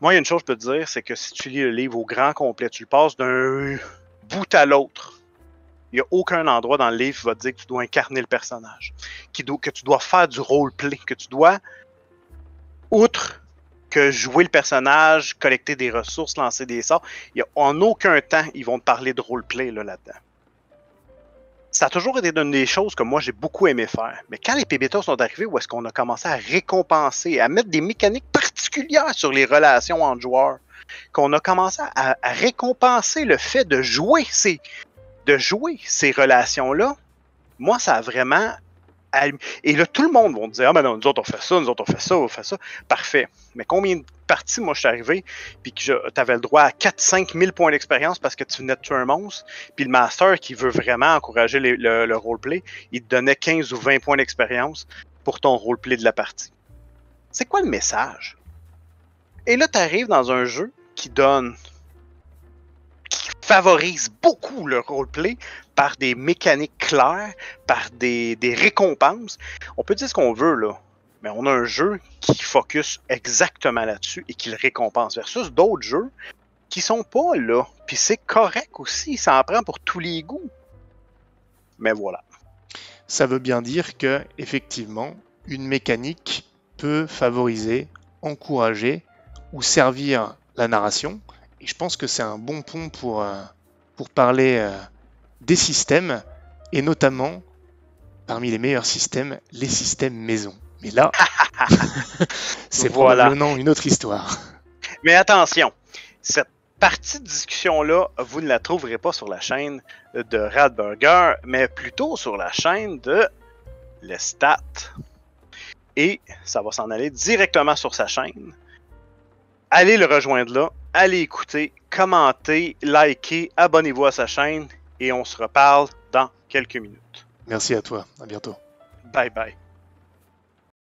moi, il y a une chose que je peux te dire, c'est que si tu lis le livre au grand complet, tu le passes d'un bout à l'autre, il n'y a aucun endroit dans le livre qui va te dire que tu dois incarner le personnage, que tu dois faire du roleplay, que tu dois, outre que jouer le personnage, collecter des ressources, lancer des sorts, en aucun temps, ils vont te parler de roleplay là-dedans. Ça a toujours été une des choses que moi, j'ai beaucoup aimé faire. Mais quand les PBTA sont arrivés, où est-ce qu'on a commencé à récompenser, à mettre des mécaniques particulières sur les relations entre joueurs, qu'on a commencé à récompenser le fait de jouer ces relations-là, moi, ça a vraiment... Et là, tout le monde va te dire « Ah, ben non, nous autres, on fait ça, nous autres, on fait ça, on fait ça. » Parfait. Mais combien de parties, moi, je suis arrivé, puis que tu avais le droit à 4-5 000 points d'expérience parce que tu venais de tuer un monstre, puis le master qui veut vraiment encourager le roleplay, il te donnait 15 ou 20 points d'expérience pour ton roleplay de la partie. C'est quoi le message? Et là, tu arrives dans un jeu qui favorise beaucoup le roleplay par des mécaniques claires, par des récompenses. On peut dire ce qu'on veut, là, mais on a un jeu qui focus exactement là-dessus et qui le récompense, versus d'autres jeux qui sont pas là. Puis c'est correct aussi, ça en prend pour tous les goûts. Mais voilà. Ça veut bien dire que, effectivement, une mécanique peut favoriser, encourager ou servir la narration. Et je pense que c'est un bon pont pour parler des systèmes, et notamment, parmi les meilleurs systèmes, les systèmes maison. Mais là, c'est probablement une autre histoire. Mais attention, cette partie de discussion-là, vous ne la trouverez pas sur la chaîne de Radburger, mais plutôt sur la chaîne de Lestat. Et ça va s'en aller directement sur sa chaîne. Allez le rejoindre là, allez écouter, commentez, likez, abonnez-vous à sa chaîne et on se reparle dans quelques minutes. Merci à toi, à bientôt. Bye bye.